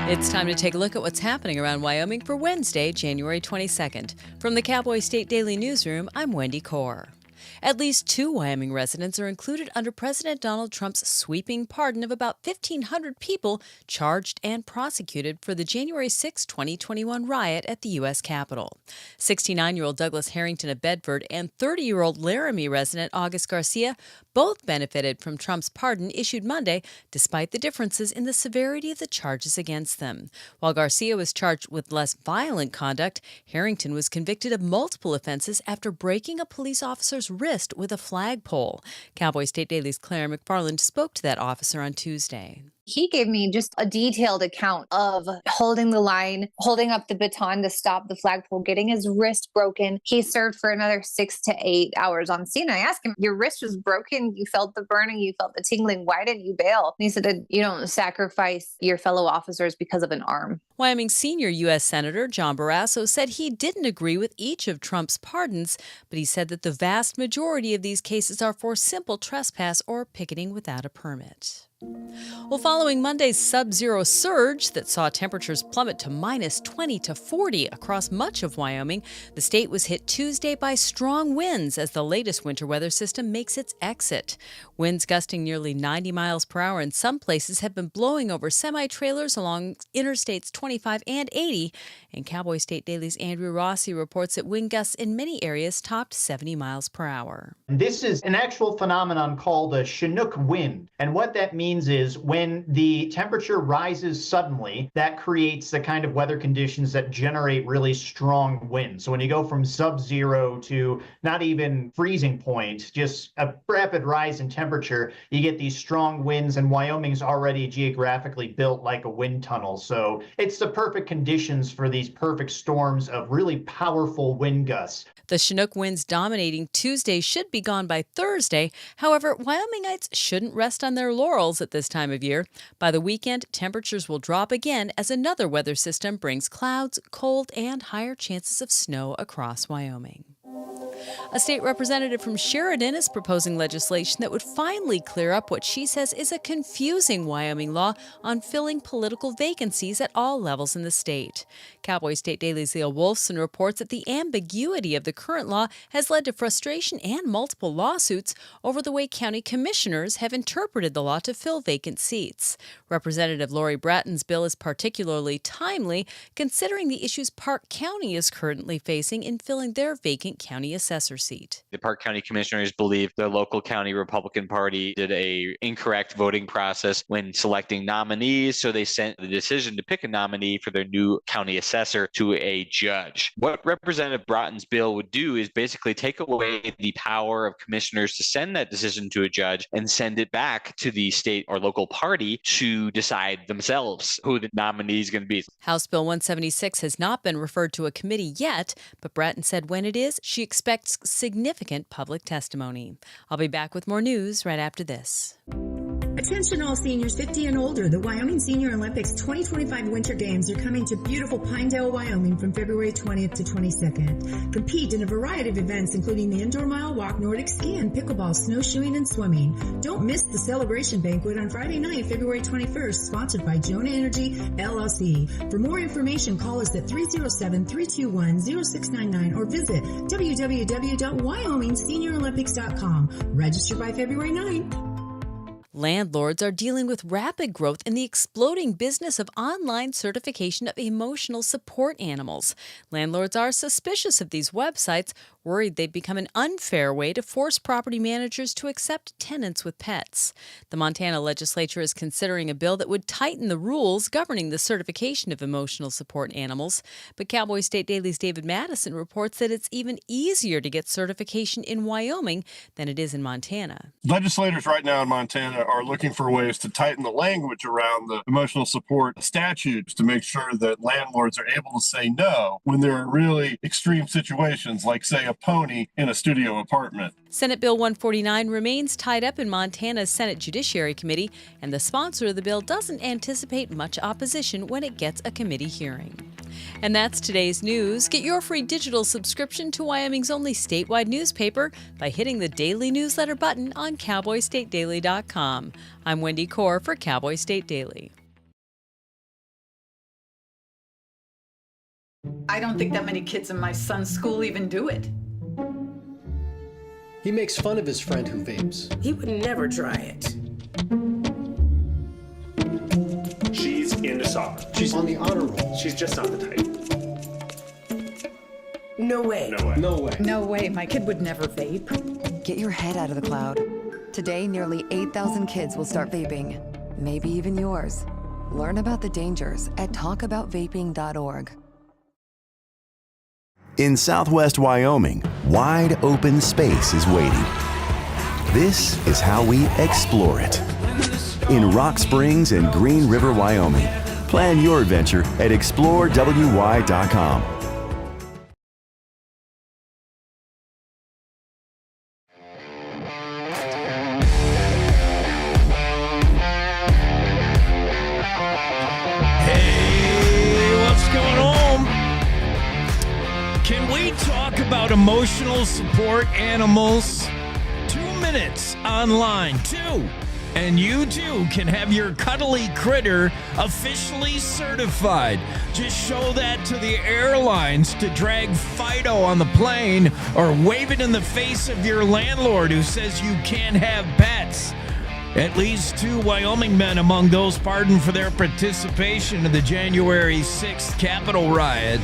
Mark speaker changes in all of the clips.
Speaker 1: It's time to take a look at what's happening around Wyoming for Wednesday, January 22nd. From the Cowboy State Daily Newsroom, I'm Wendy Kaur. At least 2 Wyoming residents are included under President Donald Trump's sweeping pardon of about 1,500 people charged and prosecuted for the January 6, 2021 riot at the U.S. Capitol. 69-year-old Douglas Harrington of Bedford and 30-year-old Laramie resident August Garcia both benefited from Trump's pardon issued Monday, despite the differences in the severity of the charges against them. While Garcia was charged with less violent conduct, Harrington was convicted of multiple offenses after breaking a police officer's wrist with a flagpole. Cowboy State Daily's Claire McFarland spoke to that officer on Tuesday.
Speaker 2: He gave me just a detailed account of holding the line, holding up the baton to stop the flagpole, getting his wrist broken. He served for another 6 to 8 hours on scene. I asked him, your wrist was broken. You felt the burning. You felt the tingling. Why didn't you bail? And he said, you don't sacrifice your fellow officers because of an arm.
Speaker 1: Wyoming senior U.S. Senator John Barrasso said he didn't agree with each of Trump's pardons, but he said that the vast majority of these cases are for simple trespass or picketing without a permit. Well, following Monday's sub-zero surge that saw temperatures plummet to minus 20 to 40 across much of Wyoming, the state was hit Tuesday by strong winds as the latest winter weather system makes its exit. Winds gusting nearly 90 miles per hour in some places have been blowing over semi-trailers along Interstates 25 and 80, and Cowboy State Daily's Andrew Rossi reports that wind gusts in many areas topped 70 miles per hour.
Speaker 3: This is an actual phenomenon called a Chinook wind, and what that means is when the temperature rises suddenly, that creates the kind of weather conditions that generate really strong winds. So when you go from sub-zero to not even freezing point, just a rapid rise in temperature, you get these strong winds, and Wyoming's already geographically built like a wind tunnel. So it's the perfect conditions for these perfect storms of really powerful wind gusts.
Speaker 1: The Chinook winds dominating Tuesday should be gone by Thursday. However, Wyomingites shouldn't rest on their laurels at this time of year. By the weekend, temperatures will drop again as another weather system brings clouds, cold, and higher chances of snow across Wyoming. A state representative from Sheridan is proposing legislation that would finally clear up what she says is a confusing Wyoming law on filling political vacancies at all levels in the state. Cowboy State Daily's Leah Wolfson reports that the ambiguity of the current law has led to frustration and multiple lawsuits over the way county commissioners have interpreted the law to fill vacant seats. Representative Lori Bratton's bill is particularly timely, considering the issues Park County is currently facing in filling their vacant county assessor seat.
Speaker 4: The Park County Commissioners believe the local county Republican Party did an incorrect voting process when selecting nominees, so they sent the decision to pick a nominee for their new county assessor to a judge. What Representative Bratton's bill would do is basically take away the power of commissioners to send that decision to a judge and send it back to the state or local party to decide themselves who the nominee is going to be.
Speaker 1: House Bill 176 has not been referred to a committee yet, but Bratton said when it is, she expects significant public testimony. I'll be back with more news right after this.
Speaker 5: Attention all seniors 50 and older. The Wyoming Senior Olympics 2025 Winter Games are coming to beautiful Pinedale, Wyoming from February 20th to 22nd. Compete in a variety of events including the indoor mile walk, Nordic skiing, pickleball, snowshoeing, and swimming. Don't miss the celebration banquet on Friday night, February 21st, sponsored by Jonah Energy, LLC. For more information, call us at 307-321-0699 or visit www.wyomingseniorolympics.com. Register by February 9th.
Speaker 1: Landlords are dealing with rapid growth in the exploding business of online certification of emotional support animals. Landlords are suspicious of these websites, worried they've become an unfair way to force property managers to accept tenants with pets. The Montana legislature is considering a bill that would tighten the rules governing the certification of emotional support animals. But Cowboy State Daily's David Madison reports that it's even easier to get certification in Wyoming than it is in Montana.
Speaker 6: Legislators right now in Montana are looking for ways to tighten the language around the emotional support statutes to make sure that landlords are able to say no when there are really extreme situations, like, say, a pony in a studio apartment.
Speaker 1: Senate Bill 149 remains tied up in Montana's Senate Judiciary Committee, and the sponsor of the bill doesn't anticipate much opposition when it gets a committee hearing. And that's today's news. Get your free digital subscription to Wyoming's only statewide newspaper by hitting the daily newsletter button on cowboystatedaily.com. I'm Wendy Kaur for Cowboy State Daily.
Speaker 7: I don't think that many kids in my son's school even do it.
Speaker 8: He makes fun of his friend who vapes.
Speaker 9: He would never try it.
Speaker 10: She's into soccer.
Speaker 8: She's on the honor roll.
Speaker 10: She's just not the type.
Speaker 9: No way.
Speaker 10: No way.
Speaker 8: No way.
Speaker 7: No way, my kid would never vape.
Speaker 11: Get your head out of the cloud. Today, nearly 8,000 kids will start vaping. Maybe even yours. Learn about the dangers at talkaboutvaping.org.
Speaker 12: In Southwest Wyoming, wide open space is waiting. This is how we explore it. In Rock Springs and Green River, Wyoming. Plan your adventure at explorewy.com.
Speaker 13: About emotional support animals. 2 minutes online, and you too can have your cuddly critter officially certified. Just show that to the airlines to drag Fido on the plane, or wave it in the face of your landlord who says you can't have pets. At least 2 Wyoming men among those pardoned for their participation in the January 6th Capitol riot.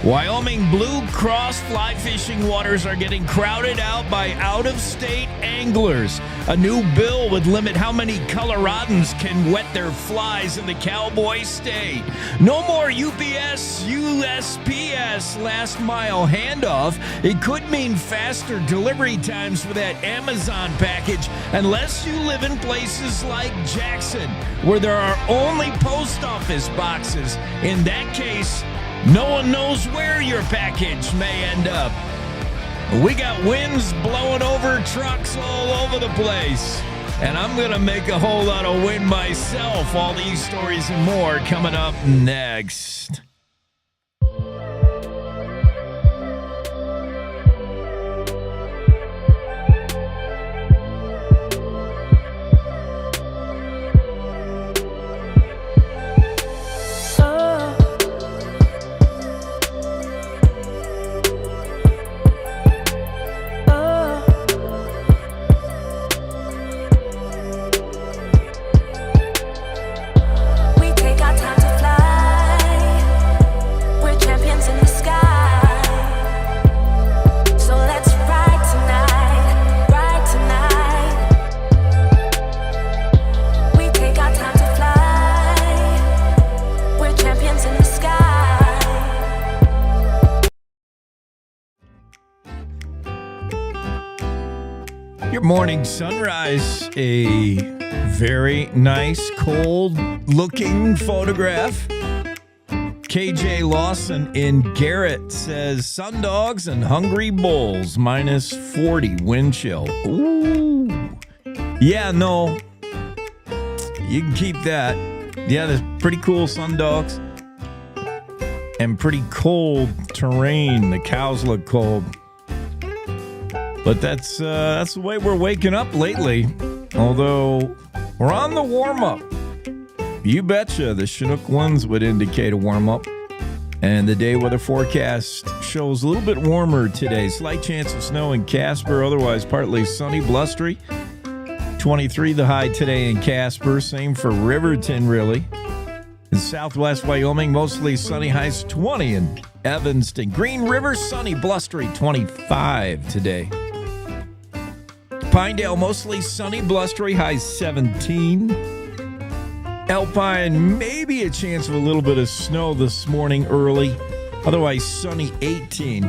Speaker 13: Wyoming Blue Cross fly fishing waters are getting crowded out by out-of-state anglers. A new bill would limit how many Coloradans can wet their flies in the cowboy state. No more UPS, USPS last mile handoff. It could mean faster delivery times for that Amazon package, unless you live in places like Jackson, where there are only post office boxes. In that case, no one knows where your package may end up. We got winds blowing over trucks all over the place. And I'm going to make a whole lot of wind myself. All these stories and more coming up next. Your morning sunrise, a very nice, cold-looking photograph. KJ Lawson in Garrett says, sundogs and hungry bulls, minus 40 wind chill. Ooh. Yeah, no. You can keep that. Yeah, there's pretty cool sundogs. And pretty cold terrain. The cows look cold. But that's the way we're waking up lately. Although we're on the warm-up. You betcha the Chinook winds would indicate a warm-up. And the day weather forecast shows a little bit warmer today. Slight chance of snow in Casper, otherwise partly sunny, blustery. 23 the high today in Casper. Same for Riverton, really. In southwest Wyoming, mostly sunny, highs 20 in Evanston. Green River, sunny, blustery, 25 today. Pinedale, mostly sunny, blustery, highs 17. Alpine, maybe a chance of a little bit of snow this morning early. Otherwise, sunny, 18.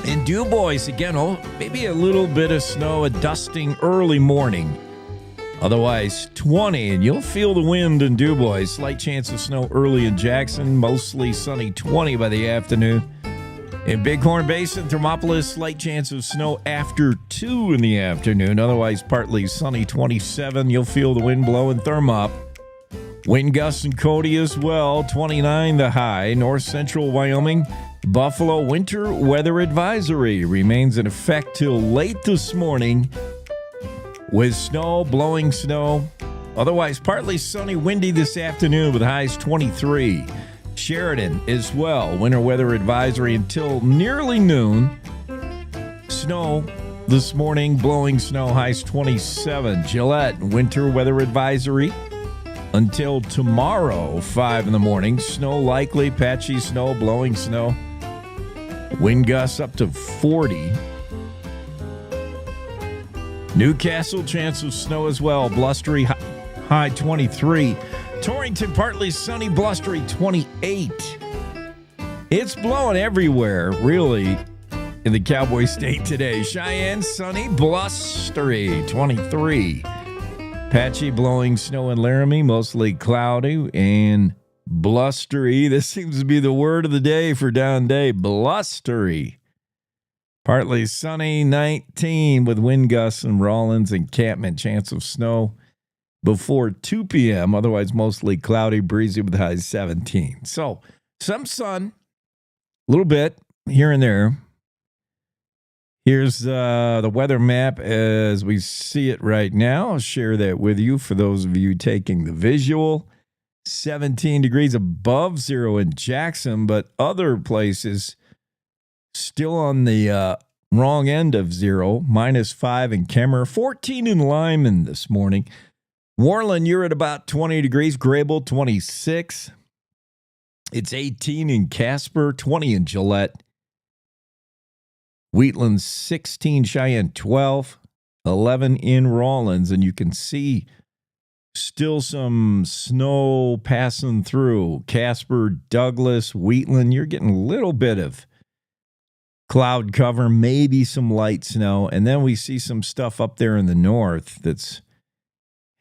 Speaker 13: In Dubois, again, maybe a little bit of snow, a dusting early morning. Otherwise, 20, and you'll feel the wind in Dubois. Slight chance of snow early in Jackson, mostly sunny, 20 by the afternoon. In Bighorn Basin, Thermopolis, slight chance of snow after 2 in the afternoon. Otherwise, partly sunny, 27. You'll feel the wind blowing Thermop. Wind gusts in Cody as well, 29 the high. North central Wyoming, Buffalo winter weather advisory remains in effect till late this morning with snow, blowing snow. Otherwise, partly sunny, windy this afternoon with highs 23. Sheridan as well. Winter weather advisory until nearly noon. Snow this morning, blowing snow, highs 27. Gillette, winter weather advisory until tomorrow, 5 in the morning. Snow likely, patchy snow, blowing snow. Wind gusts up to 40. Newcastle, chance of snow as well. Blustery, high 23. Torrington, partly sunny, blustery, 28. It's blowing everywhere, really, in the Cowboy State today. Cheyenne, sunny, blustery, 23. Patchy, blowing snow in Laramie, mostly cloudy and blustery. This seems to be the word of the day for down day, blustery. Partly sunny, 19, with wind gusts in Rawlins encampment. Chance of snow before 2 p.m. Otherwise, mostly cloudy, breezy with highs 17. So, some sun, a little bit here and there. Here's the weather map as we see it right now. I'll share that with you for those of you taking the visual. 17 degrees above zero in Jackson, but other places still on the wrong end of zero. -5 in Kemmer, 14 in Lyman this morning. Worland, you're at about 20 degrees. Grable, 26. It's 18 in Casper, 20 in Gillette. Wheatland, 16. Cheyenne, 12. 11 in Rawlins. And you can see still some snow passing through. Casper, Douglas, Wheatland, you're getting a little bit of cloud cover, maybe some light snow. And then we see some stuff up there in the north that's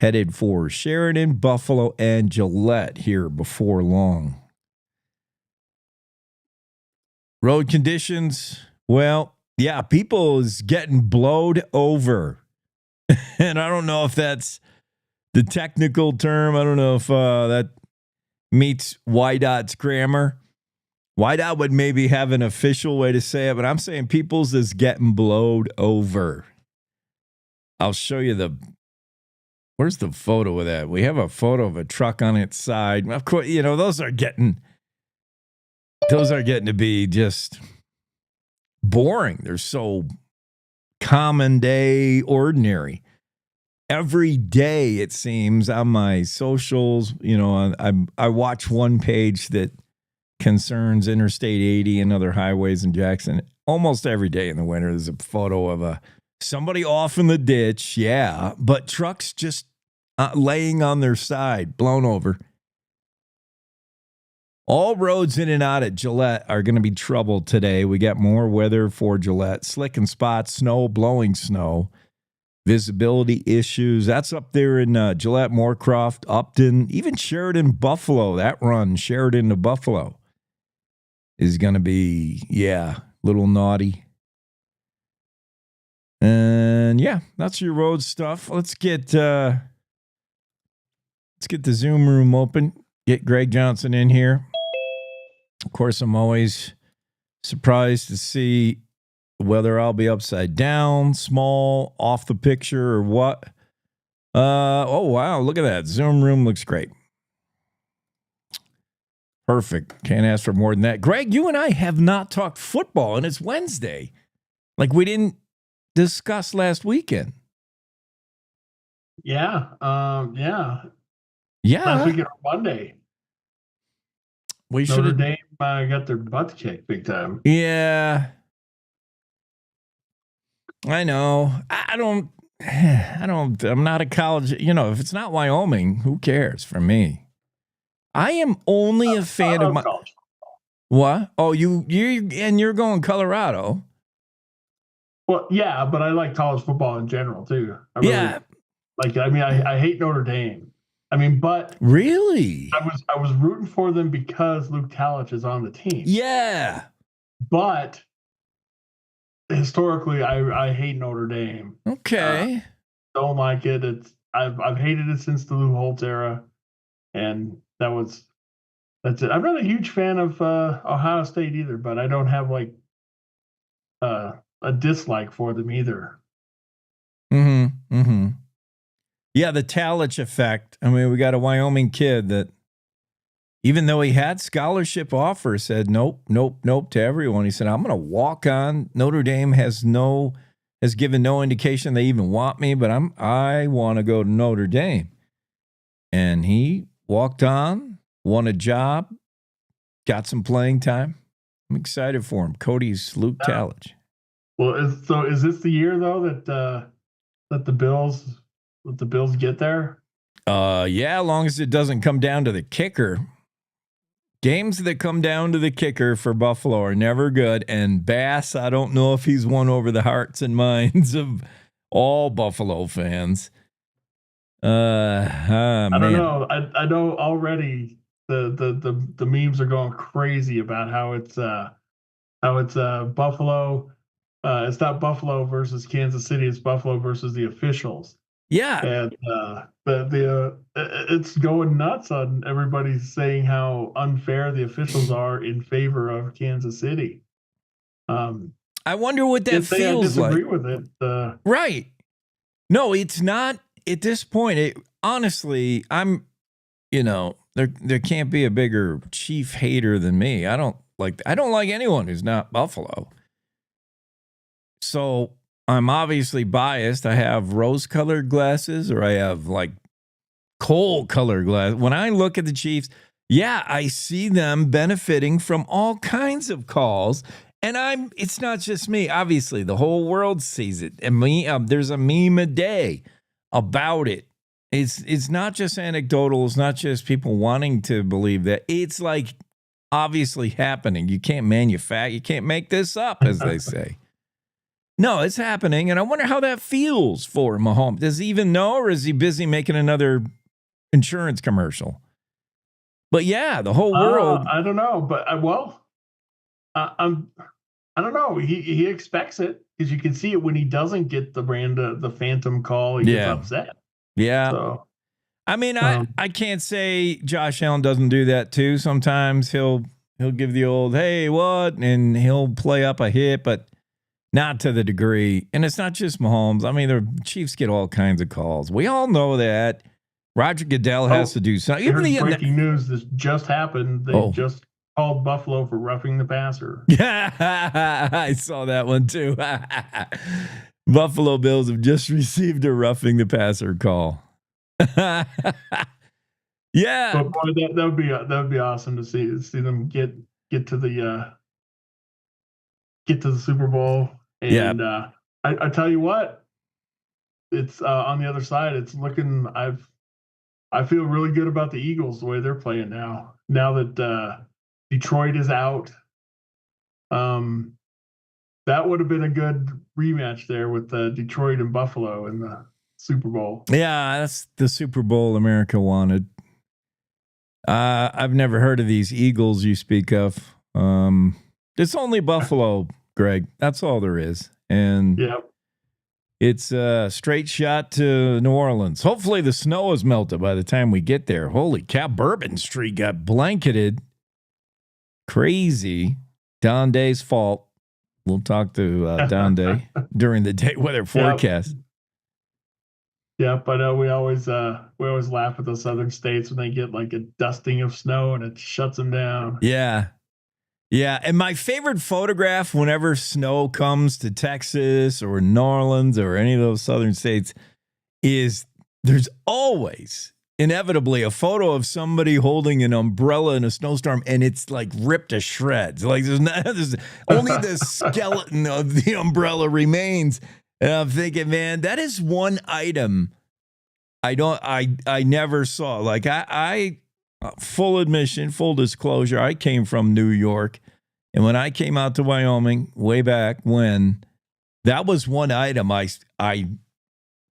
Speaker 13: headed for Sheridan, Buffalo, and Gillette here before long. Road conditions, well, yeah, people is getting blowed over. And I don't know if that's the technical term. I don't know if that meets YDOT's grammar. YDOT would maybe have an official way to say it, but I'm saying people's is getting blowed over. I'll show you where's the photo of that? We have a photo of a truck on its side. Of course, those are getting to be just boring. They're so common day, ordinary. Every day, it seems, on my socials, I watch one page that concerns Interstate 80 and other highways in Jackson. Almost every day in the winter, there's a photo of somebody off in the ditch, yeah, but trucks just laying on their side, blown over. All roads in and out at Gillette are going to be troubled today. We got more weather for Gillette. Slick and spots, snow, blowing snow. Visibility issues. That's up there in Gillette, Moorcroft, Upton, even Sheridan, Buffalo. That run, Sheridan to Buffalo, is going to be, a little naughty. And that's your road stuff. Let's get the Zoom room open. Get Greg Johnson in here. Of course, I'm always surprised to see whether I'll be upside down, small, off the picture, or what. Oh, wow. Look at that. Zoom room looks great. Perfect. Can't ask for more than that. Greg, you and I have not talked football, and it's Wednesday. Like we didn't discuss last weekend.
Speaker 14: Yeah.
Speaker 13: Yeah.
Speaker 14: Last weekend on Monday.
Speaker 13: We should
Speaker 14: Notre Dame got their butt kicked big time.
Speaker 13: Yeah. I know. I'm not a college, if it's not Wyoming, who cares for me? I am only a fan of my
Speaker 14: college.
Speaker 13: What? Oh, you're going Colorado.
Speaker 14: Well, yeah, but I like college football in general too. I hate Notre Dame. But
Speaker 13: really,
Speaker 14: I was rooting for them because Luke Talich is on the team.
Speaker 13: Yeah,
Speaker 14: but historically, I hate Notre Dame.
Speaker 13: Okay,
Speaker 14: don't like it. I've hated it since the Lou Holtz era, and that's it. I'm not a huge fan of Ohio State either, but I don't have a dislike for them either.
Speaker 13: Mm-hmm. Yeah, the Talich effect. We got a Wyoming kid that even though he had scholarship offers, said nope, nope, nope to everyone. He said, I'm going to walk on. Notre Dame has given no indication they even want me, but I want to go to Notre Dame. And he walked on, won a job, got some playing time. I'm excited for him. Cody's Luke Talmadge.
Speaker 14: Well, is this the year though that the Bills get there?
Speaker 13: Yeah, as long as it doesn't come down to the kicker. Games that come down to the kicker for Buffalo are never good. And Bass, I don't know if he's won over the hearts and minds of all Buffalo fans.
Speaker 14: I don't know. I know already the memes are going crazy about how it's Buffalo. It's not Buffalo versus Kansas City. It's Buffalo versus the officials.
Speaker 13: Yeah,
Speaker 14: and it's going nuts on everybody saying how unfair the officials are in favor of Kansas City.
Speaker 13: I wonder what that feels like.
Speaker 14: I disagree with it.
Speaker 13: Right. No, it's not at this point. Honestly, there can't be a bigger Chief hater than me. I don't like anyone who's not Buffalo. So I'm obviously biased. I have rose-colored glasses, or I have like coal-colored glasses. When I look at the Chiefs, yeah, I see them benefiting from all kinds of calls. And it's not just me. Obviously, the whole world sees it. And there's a meme a day about it. It's not just anecdotal. It's not just people wanting to believe that. It's like obviously happening. You can't you can't make this up, as they say. No, it's happening. And I wonder how that feels for Mahomes. Does he even know, or is he busy making another insurance commercial? But yeah, the whole world.
Speaker 14: I don't know. But I don't know. He expects it, because you can see it when he doesn't get the phantom call. He gets upset.
Speaker 13: Yeah.
Speaker 14: So,
Speaker 13: I mean, I can't say Josh Allen doesn't do that too. Sometimes he'll give the old, hey, what? And he'll play up a hit, but not to the degree. And it's not just Mahomes. I mean, the Chiefs get all kinds of calls. We all know that. Roger Goodell has to do something. Even the
Speaker 14: breaking news, this just happened. They just called Buffalo for roughing the passer.
Speaker 13: Yeah, I saw that one too. Buffalo Bills have just received a roughing the passer call. Yeah,
Speaker 14: but boy, that would be awesome to see them get to the Super Bowl. And I tell you what, it's on the other side. It's looking. I feel really good about the Eagles the way they're playing now. Now that Detroit is out, that would have been a good rematch there with Detroit and Buffalo in the Super Bowl.
Speaker 13: Yeah, that's the Super Bowl America wanted. I've never heard of these Eagles you speak of. It's only Buffalo, Greg. That's all there is. And it's a straight shot to New Orleans. Hopefully the snow is melted by the time we get there. Holy cow, Bourbon Street got blanketed. Crazy. Don Day's fault. We'll talk to Don Day during the day weather forecast.
Speaker 14: Yep, I know. We always laugh at the southern states when they get like a dusting of snow and it shuts them down.
Speaker 13: Yeah. Yeah, and my favorite photograph whenever snow comes to Texas or New Orleans or any of those southern states is there's always inevitably a photo of somebody holding an umbrella in a snowstorm, and it's like ripped to shreds. Like there's only the skeleton of the umbrella remains. And I'm thinking, man, that is one item I never saw. Like I full admission, full disclosure, I came from New York. And when I came out to Wyoming way back when, that was one item I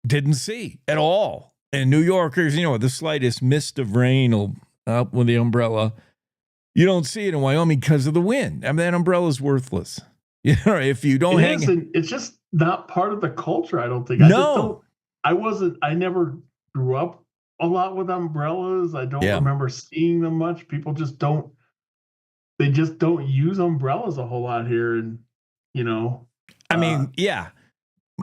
Speaker 13: didn't see at all. And New Yorkers, the slightest mist of rain will up with the umbrella. You don't see it in Wyoming because of the wind. I mean, that umbrella's worthless. If you don't
Speaker 14: it's just not part of the culture, I don't think. I never grew up a lot with umbrellas. I don't remember seeing them much. People just don't use umbrellas a whole lot here. And,
Speaker 13: I mean, yeah.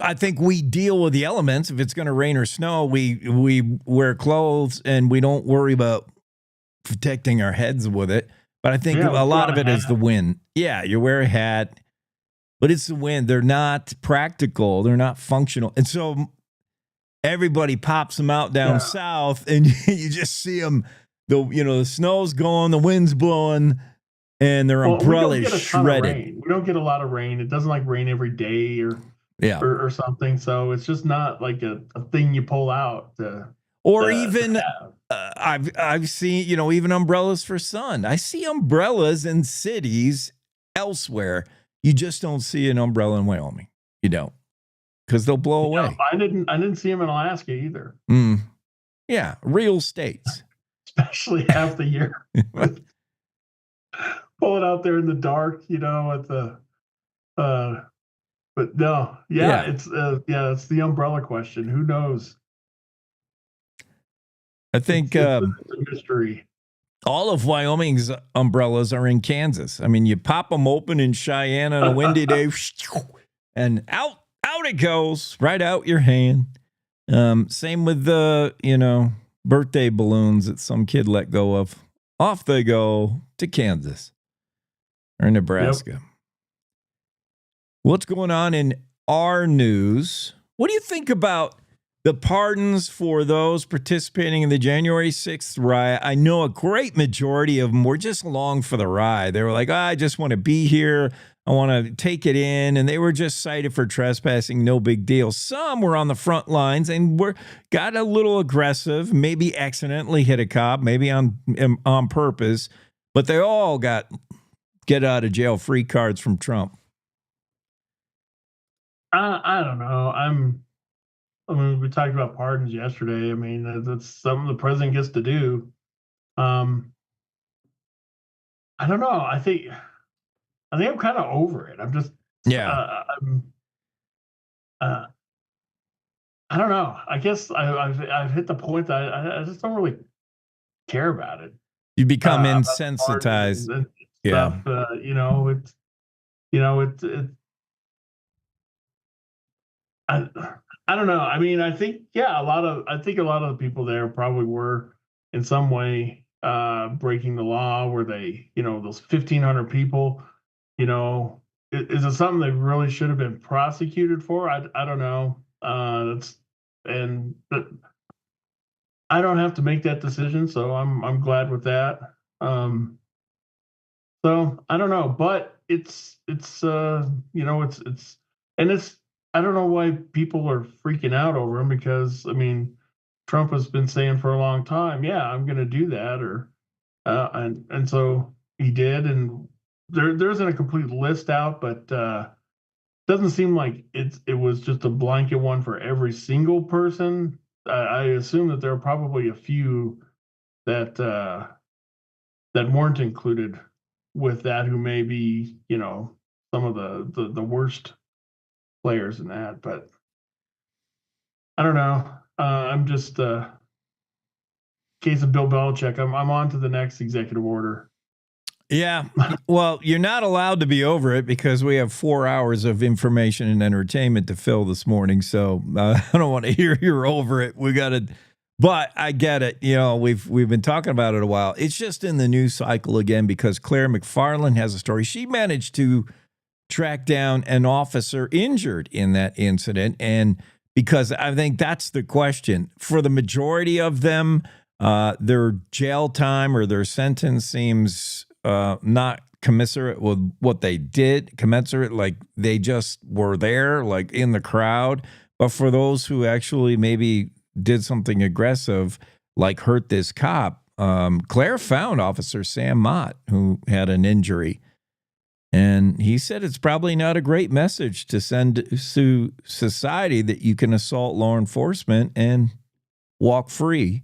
Speaker 13: I think we deal with the elements. If it's going to rain or snow, we wear clothes and we don't worry about protecting our heads with it. But I think
Speaker 14: Yeah,
Speaker 13: a
Speaker 14: we
Speaker 13: lot
Speaker 14: put
Speaker 13: of
Speaker 14: on
Speaker 13: it
Speaker 14: a
Speaker 13: is
Speaker 14: hat.
Speaker 13: the wind. Yeah, you wear a hat, but it's the wind. They're not practical. They're not functional. And so everybody pops them out down south, and you just see them. The snow's going, the wind's blowing, and their
Speaker 14: Well, we don't
Speaker 13: umbrella is
Speaker 14: get a ton of
Speaker 13: shredded.
Speaker 14: rain. We don't get a lot of rain. It doesn't like rain every day or
Speaker 13: Yeah.
Speaker 14: or something. So it's just not like a thing you pull out
Speaker 13: Or
Speaker 14: to
Speaker 13: even
Speaker 14: have.
Speaker 13: I've seen, even umbrellas for sun. I see umbrellas in cities elsewhere. You just don't see an umbrella in Wyoming. You don't, because they'll blow away.
Speaker 14: I didn't see them in Alaska either.
Speaker 13: Yeah, real states,
Speaker 14: especially half the year. Pull it out there in the dark, at the. But no, it's it's the umbrella question. Who knows?
Speaker 13: I think
Speaker 14: it's a mystery.
Speaker 13: All of Wyoming's umbrellas are in Kansas. I mean, you pop them open in Cheyenne on a windy day, and out it goes, right out your hand. Same with the, birthday balloons that some kid let go of. Off they go to Kansas or Nebraska. Yep. What's going on in our news? What do you think about the pardons for those participating in the January 6th riot? I know a great majority of them were just along for the ride. They were like, I just want to be here. I want to take it in. And they were just cited for trespassing. No big deal. Some were on the front lines and got a little aggressive, maybe accidentally hit a cop, maybe on purpose. But they all got get out of jail free cards from Trump.
Speaker 14: I don't know. We talked about pardons yesterday. I mean, that's something the president gets to do. I don't know. I think I'm kind of over it. I'm just I don't know. I guess I've hit the point that I just don't really care about it.
Speaker 13: You become insensitized.
Speaker 14: And stuff. I don't know. I mean, I think a lot of the people there probably were in some way breaking the law. Were they, those 1,500 people, is it something they really should have been prosecuted for? I don't know. But I don't have to make that decision, so I'm glad with that. So I don't know, but it's I don't know why people are freaking out over him, because I mean, Trump has been saying for a long time, yeah, I'm going to do that, or and so he did, and there isn't a complete list out, but doesn't seem like it was just a blanket one for every single person. I assume that there are probably a few that weren't included with that, who may be, some of the worst players in that, but I don't know. I'm just case of Bill Belichick. I'm on to the next executive order.
Speaker 13: Yeah. Well, you're not allowed to be over it because we have 4 hours of information and entertainment to fill this morning. So I don't want to hear you're over it. We got to, but I get it. We've been talking about it a while. It's just in the news cycle again because Claire McFarland has a story. She managed to track down an officer injured in that incident. And because I think that's the question for the majority of them, their jail time or their sentence seems not commensurate with what they did, like they just were there, like in the crowd. But for those who actually maybe did something aggressive, like hurt this cop, Claire found Officer Sam Mott, who had an injury. And he said it's probably not a great message to send to society that you can assault law enforcement and walk free.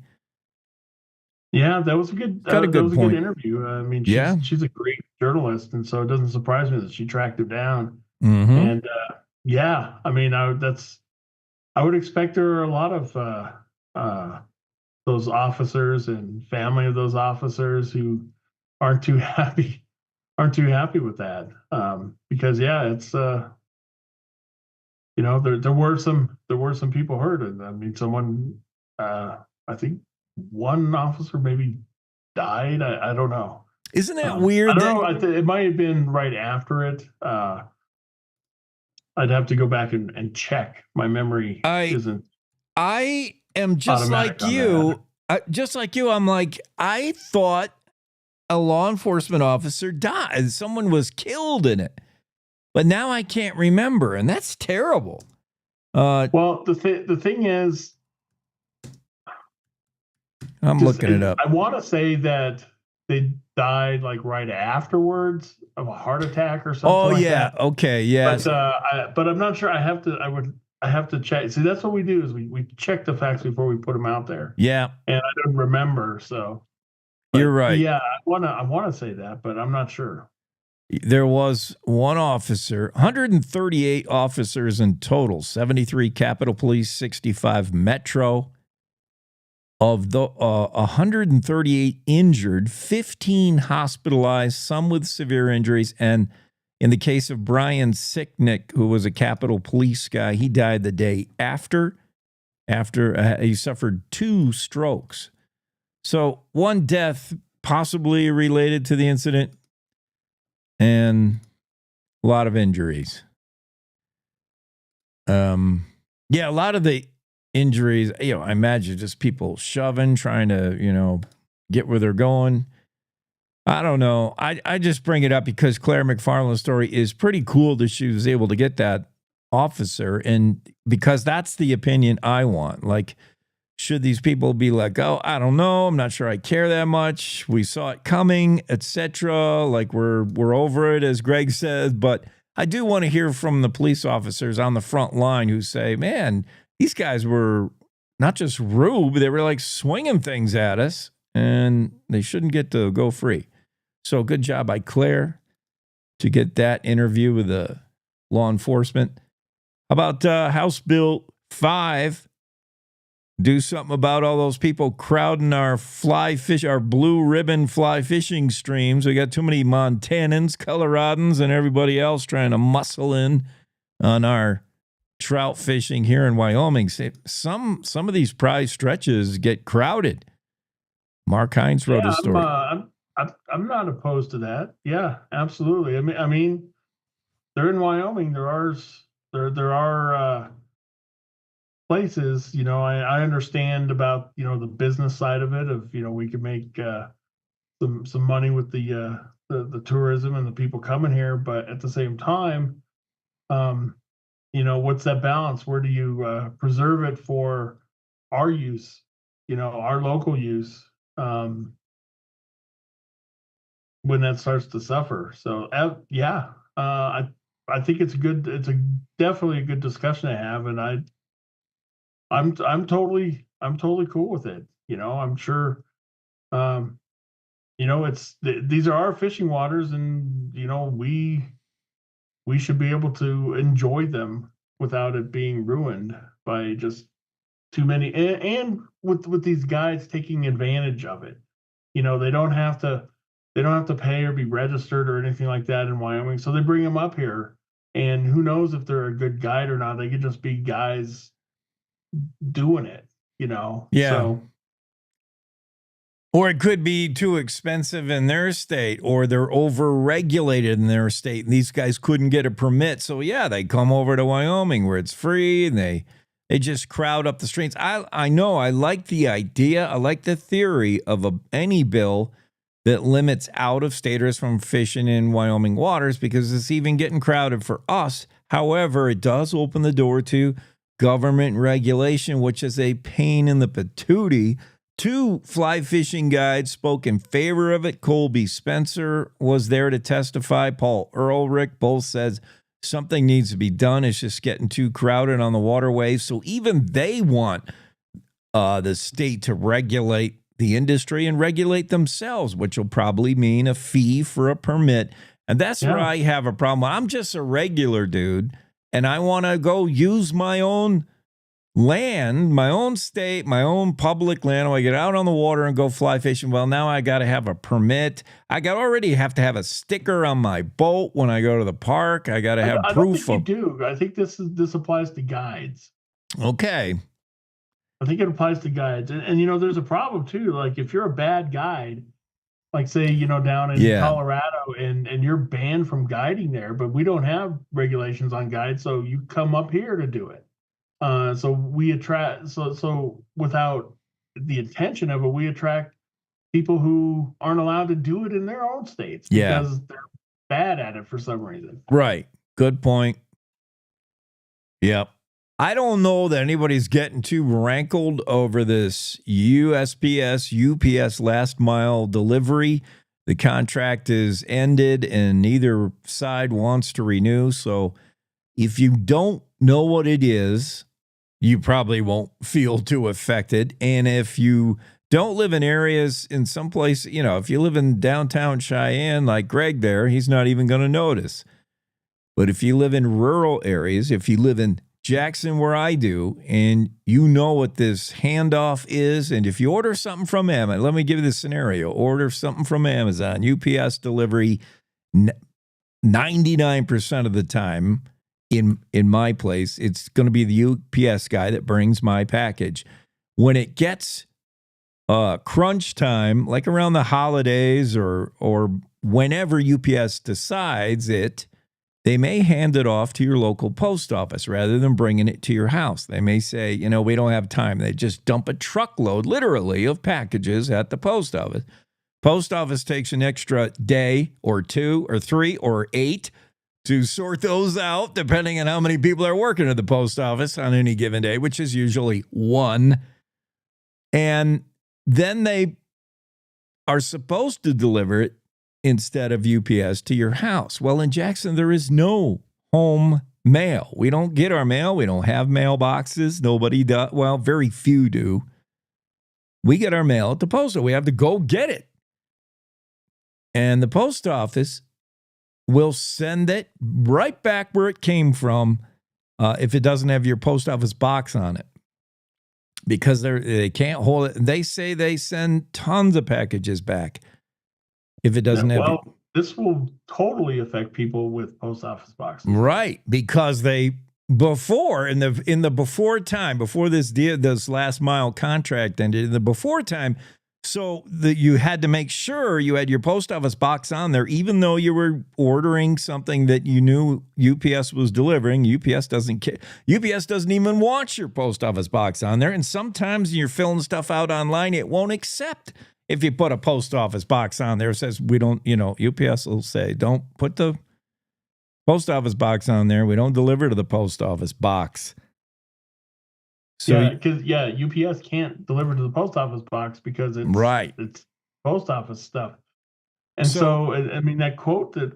Speaker 14: Yeah, that was a good.
Speaker 13: Got a good point.
Speaker 14: Good interview. I mean, she's a great journalist, and so it doesn't surprise me that she tracked him down.
Speaker 13: Mm-hmm.
Speaker 14: And I mean, I would expect there are a lot of those officers and family of those officers who aren't too happy with that, because it's there were some people hurt, and I mean, someone I think one officer maybe died. I don't know.
Speaker 13: Isn't that
Speaker 14: I
Speaker 13: weird?
Speaker 14: don't know. It might have been right after it. I'd have to go back and check. My memory isn't.
Speaker 13: I am just like you. Just like you, I'm like, I thought a law enforcement officer died. Someone was killed in it. But now I can't remember, and that's terrible.
Speaker 14: Well, the thing is,
Speaker 13: I'm looking it up.
Speaker 14: I want to say that they died like right afterwards of a heart attack or something.
Speaker 13: Oh
Speaker 14: like
Speaker 13: yeah,
Speaker 14: that.
Speaker 13: Okay, yes.
Speaker 14: But I'm not sure. I have to check. See, that's what we do is we check the facts before we put them out there.
Speaker 13: Yeah,
Speaker 14: and I don't remember. So
Speaker 13: you're right.
Speaker 14: Yeah, I wanna say that, but I'm not sure.
Speaker 13: There was one officer, 138 officers in total, 73 Capitol Police, 65 Metro. Of the 138 injured, 15 hospitalized, some with severe injuries. And in the case of Brian Sicknick, who was a Capitol Police guy, he died the day after he suffered 2 strokes. So one death possibly related to the incident, and a lot of injuries. Yeah, a lot of the injuries, I imagine just people shoving, trying to, get where they're going. I don't know. I just bring it up because Claire McFarland's story is pretty cool that she was able to get that officer, and because that's the opinion I want. Like, should these people be like, oh, I don't know, I'm not sure I care that much, we saw it coming, etc. Like we're over it, as Greg says. But I do want to hear from the police officers on the front line who say, man, these guys were not just rude, but they were like swinging things at us, and they shouldn't get to go free. So good job by Claire to get that interview with the law enforcement. How about House Bill 5? Do something about all those people crowding our blue ribbon fly fishing streams. We got too many Montanans, Coloradans, and everybody else trying to muscle in on our trout fishing here in Wyoming. Some of these prize stretches get crowded. Mark Hines wrote a story.
Speaker 14: I'm not opposed to that. Yeah, absolutely. I mean, they're in Wyoming. There are places. I understand about the business side of it. Of we could make some money with the tourism and the people coming here, but at the same time, what's that balance? Where do you preserve it for our use? Our local use. When that starts to suffer. So I think it's definitely a good discussion to have, and I'm totally cool with it. I'm sure these are our fishing waters, and we should be able to enjoy them without it being ruined by just too many, and with these guys taking advantage of it. They don't have to pay or be registered or anything like that in Wyoming. So they bring them up here, and who knows if they're a good guide or not. They could just be guys doing it,
Speaker 13: Yeah.
Speaker 14: So,
Speaker 13: or it could be too expensive in their state, or they're over-regulated in their state, and these guys couldn't get a permit. So, yeah, they come over to Wyoming where it's free, and they just crowd up the streets. I know. I like the idea. I like the theory of any bill that limits out-of-staters from fishing in Wyoming waters, because it's even getting crowded for us. However, it does open the door to government regulation, which is a pain in the patootie. 2 fly fishing guides spoke in favor of it. Colby Spencer was there to testify. Paul Ehrlich both says something needs to be done. It's just getting too crowded on the waterways. So even they want the state to regulate the industry and regulate themselves, which will probably mean a fee for a permit. And that's where I have a problem. I'm just a regular dude, and I want to go use my own land, my own state, my own public land. I get out on the water and go fly fishing. Well, now I got to have a permit. Already have to have a sticker on my boat when I go to the park. I got to have proof
Speaker 14: of. You do. I think this applies to guides.
Speaker 13: Okay.
Speaker 14: I think it applies to guides. And there's a problem too. Like if you're a bad guide like say, down in
Speaker 13: Yeah.
Speaker 14: Colorado and you're banned from guiding there, but we don't have regulations on guides. So you come up here to do it. So we attract, so without the intention of it, we attract people who aren't allowed to do it in their own states because they're bad at it for some reason.
Speaker 13: Right. Good point. Yep. I don't know that anybody's getting too rankled over this USPS, UPS last mile delivery. The contract is ended and neither side wants to renew. So if you don't know what it is, you probably won't feel too affected. And if you don't live in areas in some place, if you live in downtown Cheyenne like Greg there, he's not even going to notice. But if you live in rural areas, if you live in Jackson where I do, and you know what this handoff is, and if you order something from Amazon, let me give you the scenario. Order something from Amazon, UPS delivery, 99% of the time in my place, it's going to be the UPS guy that brings my package. When it gets crunch time, like around the holidays or whenever UPS decides it, they may hand it off to your local post office rather than bringing it to your house. They may say, we don't have time. They just dump a truckload, literally, of packages at the post office. Post office takes an extra day or 2 or 3 or 8 to sort those out, depending on how many people are working at the post office on any given day, which is usually 1. And then they are supposed to deliver it instead of UPS to your house. Well, in Jackson, there is no home mail. We don't get our mail. We don't have mailboxes. Nobody does. Well, very few do. We get our mail at the post office. We have to go get it. And the post office will send it right back where it came from if it doesn't have your post office box on it. Because they can't hold it. They say they send tons of packages back. If it doesn't have,
Speaker 14: this will totally affect people with post office boxes,
Speaker 13: right? Because before this last mile contract ended, in the before time, so that you had to make sure you had your post office box on there, even though you were ordering something that you knew UPS was delivering. UPS doesn't care. UPS doesn't even want your post office box on there, and sometimes you're filling stuff out online, it won't accept. If you put a post office box on there, it says we don't, UPS will say, don't put the post office box on there. We don't deliver to the post office box.
Speaker 14: So, because UPS can't deliver to the post office box because it's post office stuff. And so I mean, that quote that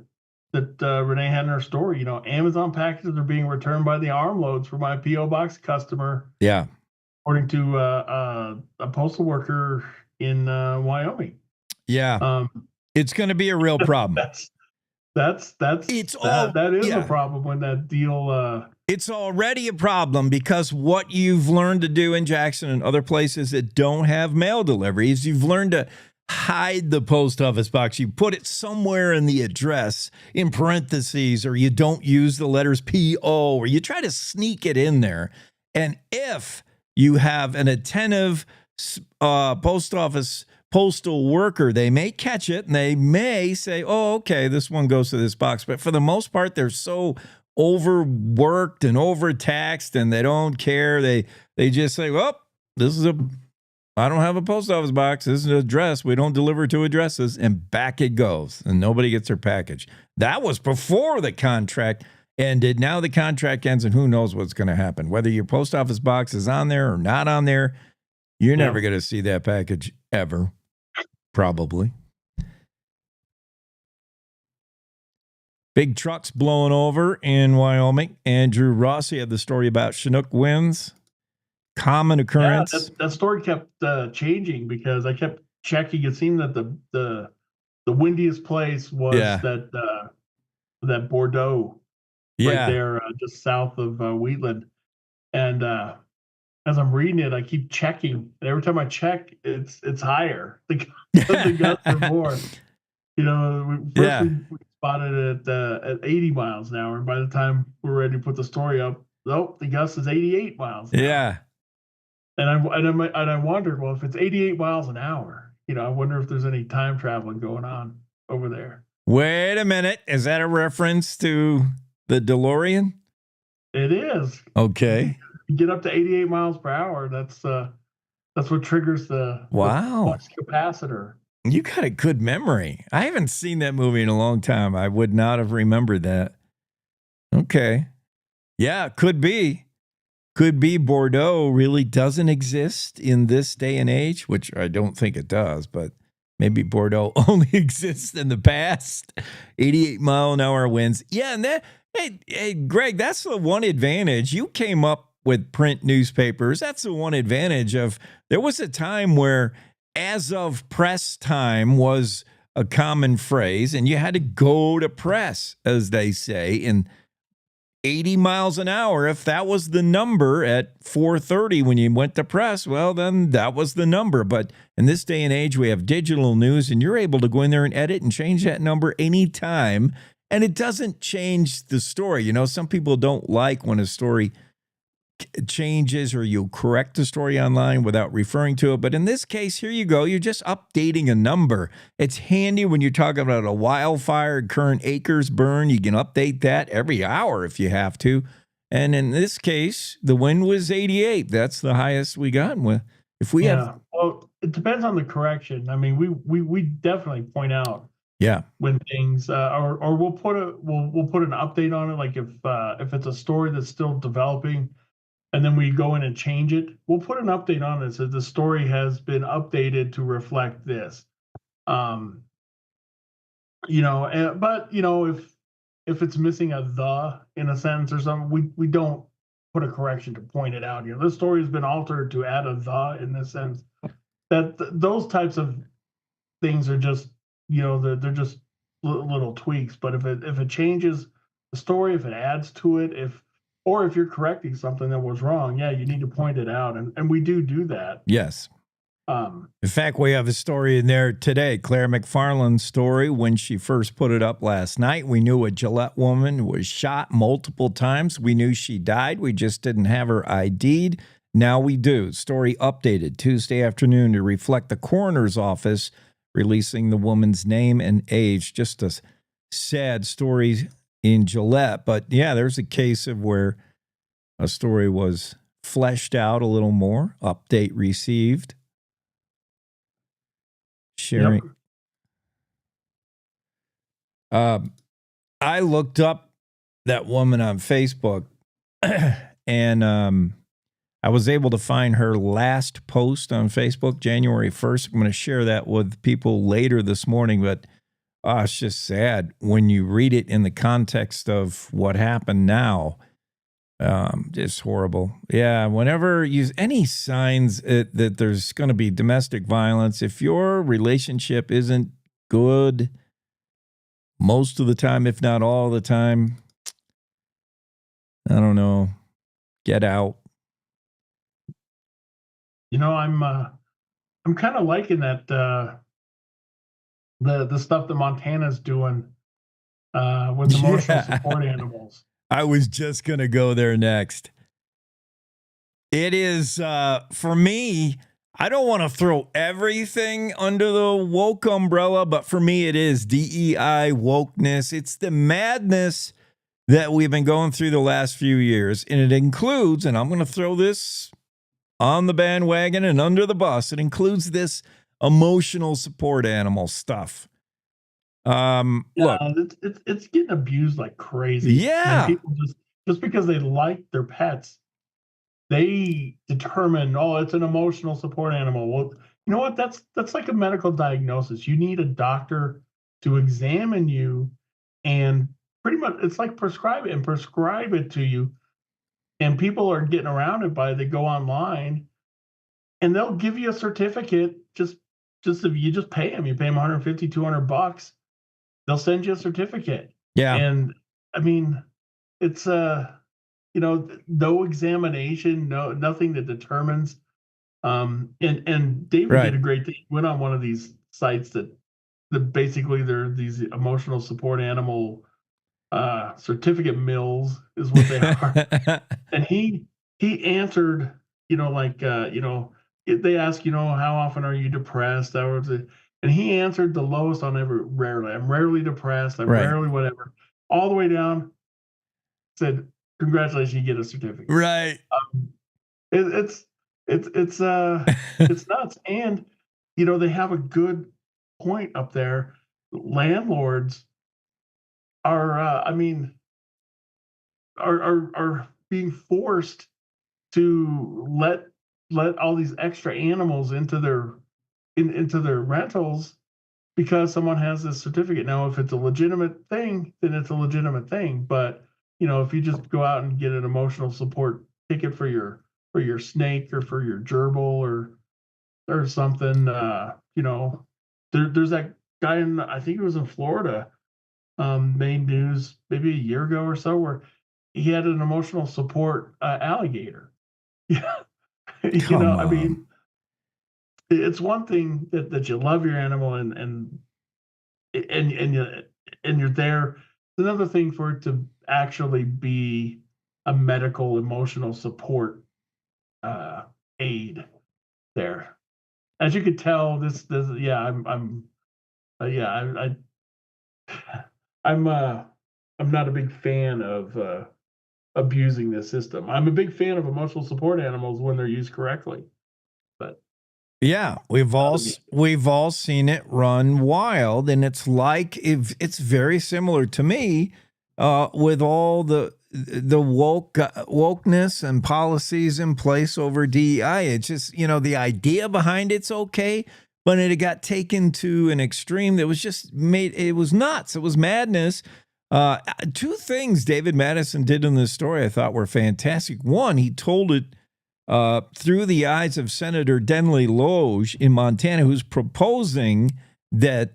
Speaker 14: Renee had in her story, Amazon packages are being returned by the armloads for my PO box customer.
Speaker 13: Yeah, according
Speaker 14: to a postal worker in Wyoming.
Speaker 13: Yeah. It's going to be a real problem.
Speaker 14: That is a problem when that deal
Speaker 13: it's already a problem because what you've learned to do in Jackson and other places that don't have mail deliveries, you've learned to hide the post office box. You put it somewhere in the address in parentheses, or you don't use the letters P.O., or you try to sneak it in there. And if you have an attentive post office postal worker, they may catch it and they may say, oh, okay, this one goes to this box. But for the most part, they're so overworked and overtaxed and they don't care. They just say, well, I don't have a post office box. This is an address. We don't deliver to addresses. And back it goes. And nobody gets their package. That was before the contract ended. Now the contract ends and who knows what's going to happen. Whether your post office box is on there or not on there, you're never going to see that package ever. Probably. Big trucks blowing over in Wyoming. Andrew Rossi had the story about Chinook winds. Common occurrence.
Speaker 14: Yeah, that story kept changing because I kept checking. It seemed that the windiest place was that Bordeaux, right there, just south of Wheatland. And as I'm reading it, I keep checking, and every time I check, it's higher. The gusts are more. We spotted it at 80 miles an hour. By the time we're ready to put the story up, the gust is 88 miles an hour. And I wondered, well, if it's 88 miles an hour, I wonder if there's any time traveling going on over there.
Speaker 13: Wait a minute. Is that a reference to the DeLorean?
Speaker 14: It is.
Speaker 13: Okay.
Speaker 14: You get up to 88 miles per hour. That's what triggers the flux capacitor.
Speaker 13: You got a good memory. I haven't seen that movie in a long time. I would not have remembered that. Okay. Yeah, could be. Could be Bordeaux really doesn't exist in this day and age, which I don't think it does, but maybe Bordeaux only exists in the past. 88-mile-an-hour winds. Yeah, and hey, Greg, that's the one advantage. You came up with print newspapers. That's the one advantage of, there was a time where as of press time was a common phrase, and you had to go to press, as they say, in 80 miles an hour. If that was the number at 4:30 when you went to press, well, then that was the number. But in this day and age, we have digital news, and you're able to go in there and edit and change that number anytime, and it doesn't change the story. Some people don't like when a story changes or you correct the story online without referring to it. But in this case, here you go. You're just updating a number. It's handy when you're talking about a wildfire, current acres burn. You can update that every hour if you have to. And in this case, the wind was 88. That's the highest we got. If we have,
Speaker 14: well, it depends on the correction. I mean, we definitely point out when things or we'll put an update on it. Like if it's a story that's still developing, and then we go in and change it, we'll put an update on it. So the story has been updated to reflect this. But if it's missing a "the" in a sentence or something, we don't put a correction to point it out. This story has been altered to add a "the" in this sense. Those types of things are just, they're just little tweaks. But if it changes the story, if it adds to it, or if you're correcting something that was wrong, you need to point it out. And we do that.
Speaker 13: Yes. In fact, we have a story in there today, Claire McFarland's story. When she first put it up last night, we knew a Gillette woman was shot multiple times. We knew she died. We just didn't have her ID'd. Now we do. Story updated Tuesday afternoon to reflect the coroner's office releasing the woman's name and age. Just a sad story in Gillette. But yeah, there's a case of where a story was fleshed out a little more. Update received. Sharing. I looked up that woman on Facebook and I was able to find her last post on Facebook, January 1st. I'm going to share that with people later this morning, but it's just sad when you read it in the context of what happened now. Just horrible. Yeah, whenever any signs that there's going to be domestic violence, if your relationship isn't good most of the time, if not all the time, I don't know, get out.
Speaker 14: I'm kind of liking that the stuff that Montana's doing with emotional support animals.
Speaker 13: I was just going to go there next. It is, for me, I don't want to throw everything under the woke umbrella, but for me, it is DEI wokeness. It's the madness that we've been going through the last few years. And it includes, and I'm going to throw this on the bandwagon and under the bus, it includes this emotional support animal stuff. Look,
Speaker 14: it's getting abused like crazy.
Speaker 13: Yeah.
Speaker 14: And people just because they like their pets, they determine, it's an emotional support animal. Well, you know what? That's like a medical diagnosis. You need a doctor to examine you and pretty much it's like prescribe it to you. And people are getting around it by they go online and they'll give you a certificate just if you just pay them. You pay them $150, $200. They'll send you a certificate.
Speaker 13: Yeah.
Speaker 14: And I mean, it's no examination, nothing that determines. And David did a great thing. He went on one of these sites that basically they're these emotional support animal certificate mills is what they are. And he answered, they ask, how often are you depressed? And he answered the lowest on rarely. I'm rarely depressed. I'm
Speaker 13: Right.
Speaker 14: rarely whatever. All the way down, said, congratulations, you get a certificate.
Speaker 13: Right.
Speaker 14: It's it's nuts. And they have a good point up there. Landlords are are being forced to let all these extra animals into their rentals because someone has this certificate. Now, if it's a legitimate thing, then it's a legitimate thing. But if you just go out and get an emotional support ticket for your snake or for your gerbil or something, there's that guy I think it was in Florida, main news maybe a year ago or so, where he had an emotional support alligator. Yeah,
Speaker 13: Come
Speaker 14: I
Speaker 13: on.
Speaker 14: mean, it's one thing that you love your animal and you're there. It's another thing for it to actually be a medical emotional support aid there. As you could tell, this yeah, I'm yeah, I'm not a big fan of abusing this system. I'm a big fan of emotional support animals when they're used correctly. But
Speaker 13: yeah, we've all seen it run wild, and it's like if it's very similar to me with all the wokeness and policies in place over DEI. It's just the idea behind it's okay, but it got taken to an extreme that was just it was nuts. It was madness. Two things David Madison did in this story I thought were fantastic. One, he told it through the eyes of Senator Denley Loge in Montana, who's proposing that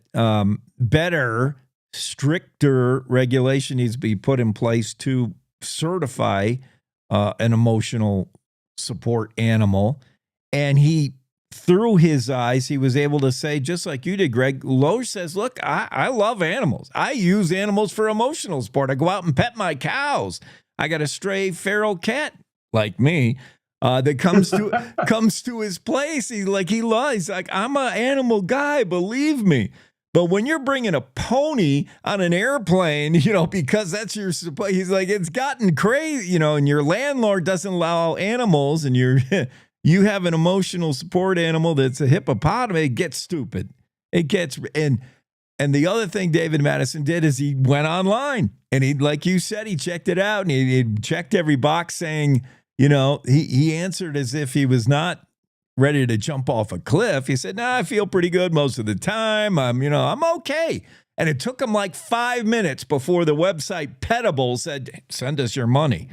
Speaker 13: better, stricter regulation needs to be put in place to certify an emotional support animal. And he, through his eyes, he was able to say, just like you did, Greg, Loge says, look, I love animals. I use animals for emotional support. I go out and pet my cows. I got a stray feral cat like me that comes to his place. He's like, I'm an animal guy, believe me. But when you're bringing a pony on an airplane, because that's your supply, he's like, it's gotten crazy, and your landlord doesn't allow animals, and you have an emotional support animal that's a hippopotamus. It gets stupid. It gets and the other thing David Madison did is he went online and he, like you said, he checked it out and he checked every box saying, he answered as if he was not ready to jump off a cliff. He said, I feel pretty good most of the time. I'm okay. And it took him like 5 minutes before the website Petable said, send us your money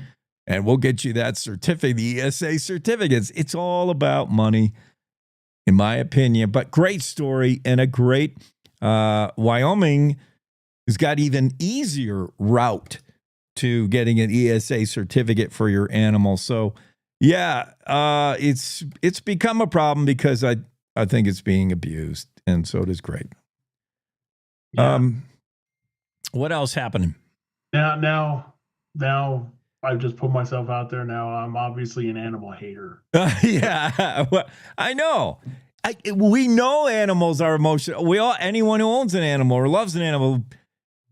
Speaker 13: and we'll get you that certificate, the ESA certificates. It's all about money, in my opinion. But great story and a great Wyoming has got even easier route to getting an ESA certificate for your animal. So, yeah, it's become a problem because I think it's being abused, and so does Greg.
Speaker 14: Yeah.
Speaker 13: What else happening?
Speaker 14: Now, I've just put myself out there. Now I'm obviously an animal hater.
Speaker 13: Yeah, well, I know. We know animals are emotional. Anyone who owns an animal or loves an animal,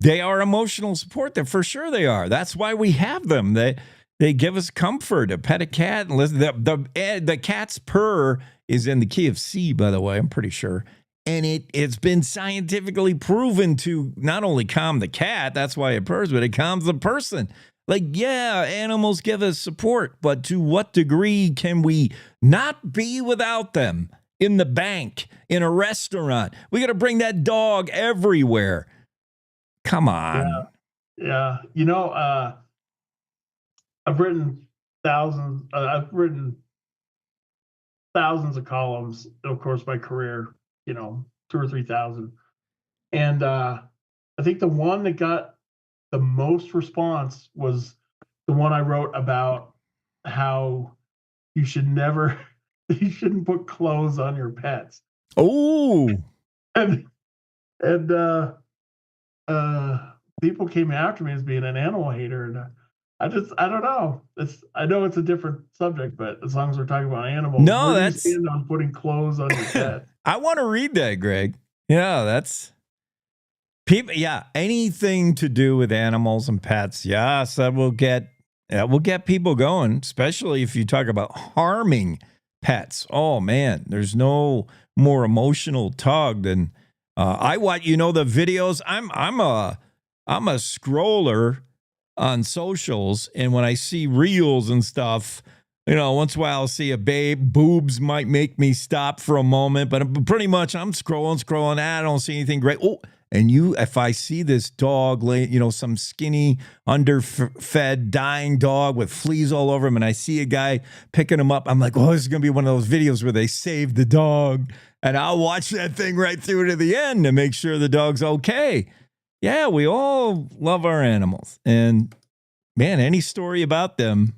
Speaker 13: they are emotional support. For sure they are. That's why we have them. They give us comfort. A pet a cat and listen. The cat's purr is in the key of C, by the way. I'm pretty sure, and it's been scientifically proven to not only calm the cat. That's why it purrs, but it calms the person. Like, yeah, animals give us support, but to what degree can we not be without them? In the bank, in a restaurant, we got to bring that dog everywhere. Come on.
Speaker 14: Yeah. I've written thousands of columns, of course, my career, 2,000 or 3,000. And I think the one that got the most response was the one I wrote about how you shouldn't put clothes on your pets.
Speaker 13: Oh.
Speaker 14: And people came after me as being an animal hater, and I don't know. I know it's a different subject, but as long as we're talking about animals,
Speaker 13: No,
Speaker 14: where do you
Speaker 13: that's.
Speaker 14: stand on putting clothes on your pet?
Speaker 13: I want to read that, Greg. Yeah, that's people. Yeah, anything to do with animals and pets. Yes, that will get people going. Especially if you talk about harming pets. Oh man, there's no more emotional tug than I watch. You know the videos. I'm a scroller on socials, and when I see reels and stuff, once in a while I'll see a babe. Boobs might make me stop for a moment, but pretty much I'm scrolling. I don't see anything great. Oh, and if I see this dog, some skinny, underfed, dying dog with fleas all over him, and I see a guy picking him up, I'm like, oh, this is going to be one of those videos where they save the dog, and I'll watch that thing right through to the end to make sure the dog's okay. Yeah, we all love our animals. And, man, any story about them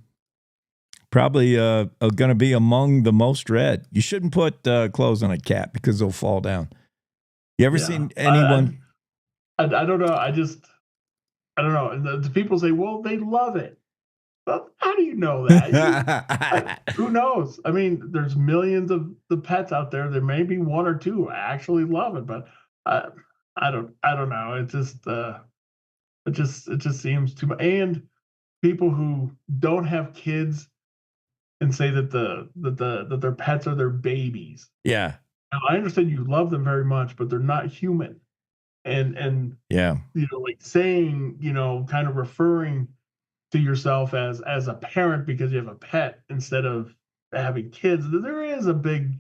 Speaker 13: probably going to be among the most read. You shouldn't put clothes on a cat because they'll fall down. You ever seen anyone?
Speaker 14: I don't know. I don't know. The people say, well, they love it. Well, how do you know that? Who knows? I mean, there's millions of the pets out there. There may be one or two actually love it, but I don't know. It just seems too much. And people who don't have kids and say that that their pets are their babies.
Speaker 13: Yeah.
Speaker 14: Now, I understand you love them very much, but they're not human. And
Speaker 13: yeah,
Speaker 14: like saying, kind of referring to yourself as a parent because you have a pet instead of having kids, there is a big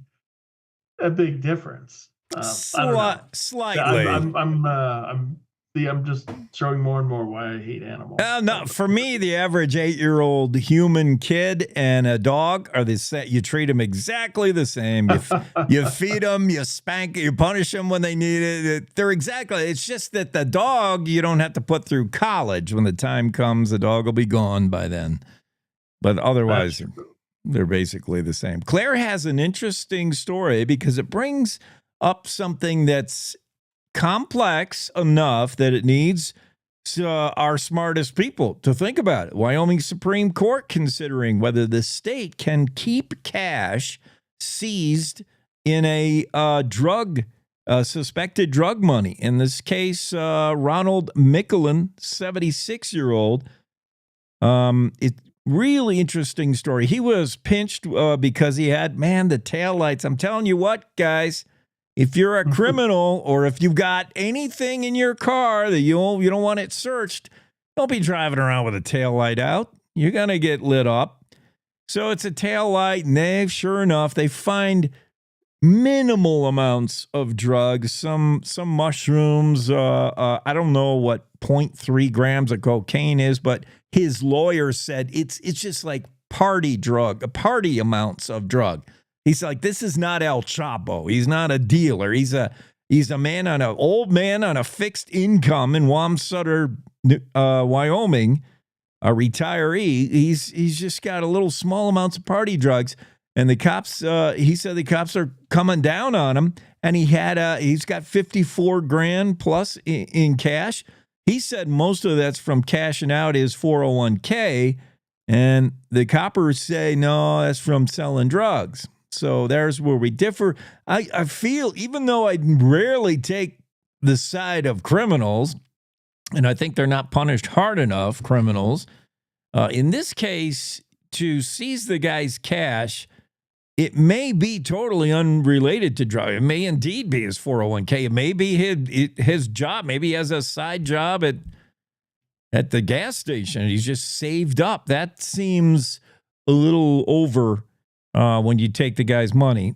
Speaker 14: difference. I don't know.
Speaker 13: Slightly.
Speaker 14: I'm just showing more and more why I hate animals.
Speaker 13: No, for me, the average 8-year-old human kid and a dog are the same. You treat them exactly the same. You feed them, you spank, you punish them when they need it. They're exactly. It's just that the dog you don't have to put through college. When the time comes, the dog will be gone by then. But otherwise, they're basically the same. Claire has an interesting story because it brings up something that's complex enough that it needs our smartest people to think about it. Wyoming Supreme Court considering whether the state can keep cash seized in a suspected drug money. In this case, Ronald Mickelin, 76-year-old. It's really interesting story. He was pinched because he had, the taillights. I'm telling you what, guys. If you're a criminal or if you've got anything in your car that you don't want it searched, don't be driving around with a taillight out. You're going to get lit up. So it's a taillight, and sure enough, they find minimal amounts of drugs, some mushrooms. I don't know what 0.3 grams of cocaine is, but his lawyer said it's just like party amounts of drug. He's like, this is not El Chapo. He's not a dealer. He's a old man on a fixed income in Wamsutter, Wyoming, a retiree. He's just got a little small amounts of party drugs. And the cops, he said the cops are coming down on him. And he's got 54 grand plus in cash. He said most of that's from cashing out his 401k. And the coppers say, no, that's from selling drugs. So there's where we differ. I feel, even though I rarely take the side of criminals, and I think they're not punished hard enough, criminals, in this case, to seize the guy's cash, it may be totally unrelated to drug. It may indeed be his 401k. It may be his job. Maybe he has a side job at the gas station. He's just saved up. That seems a little over. When you take the guy's money,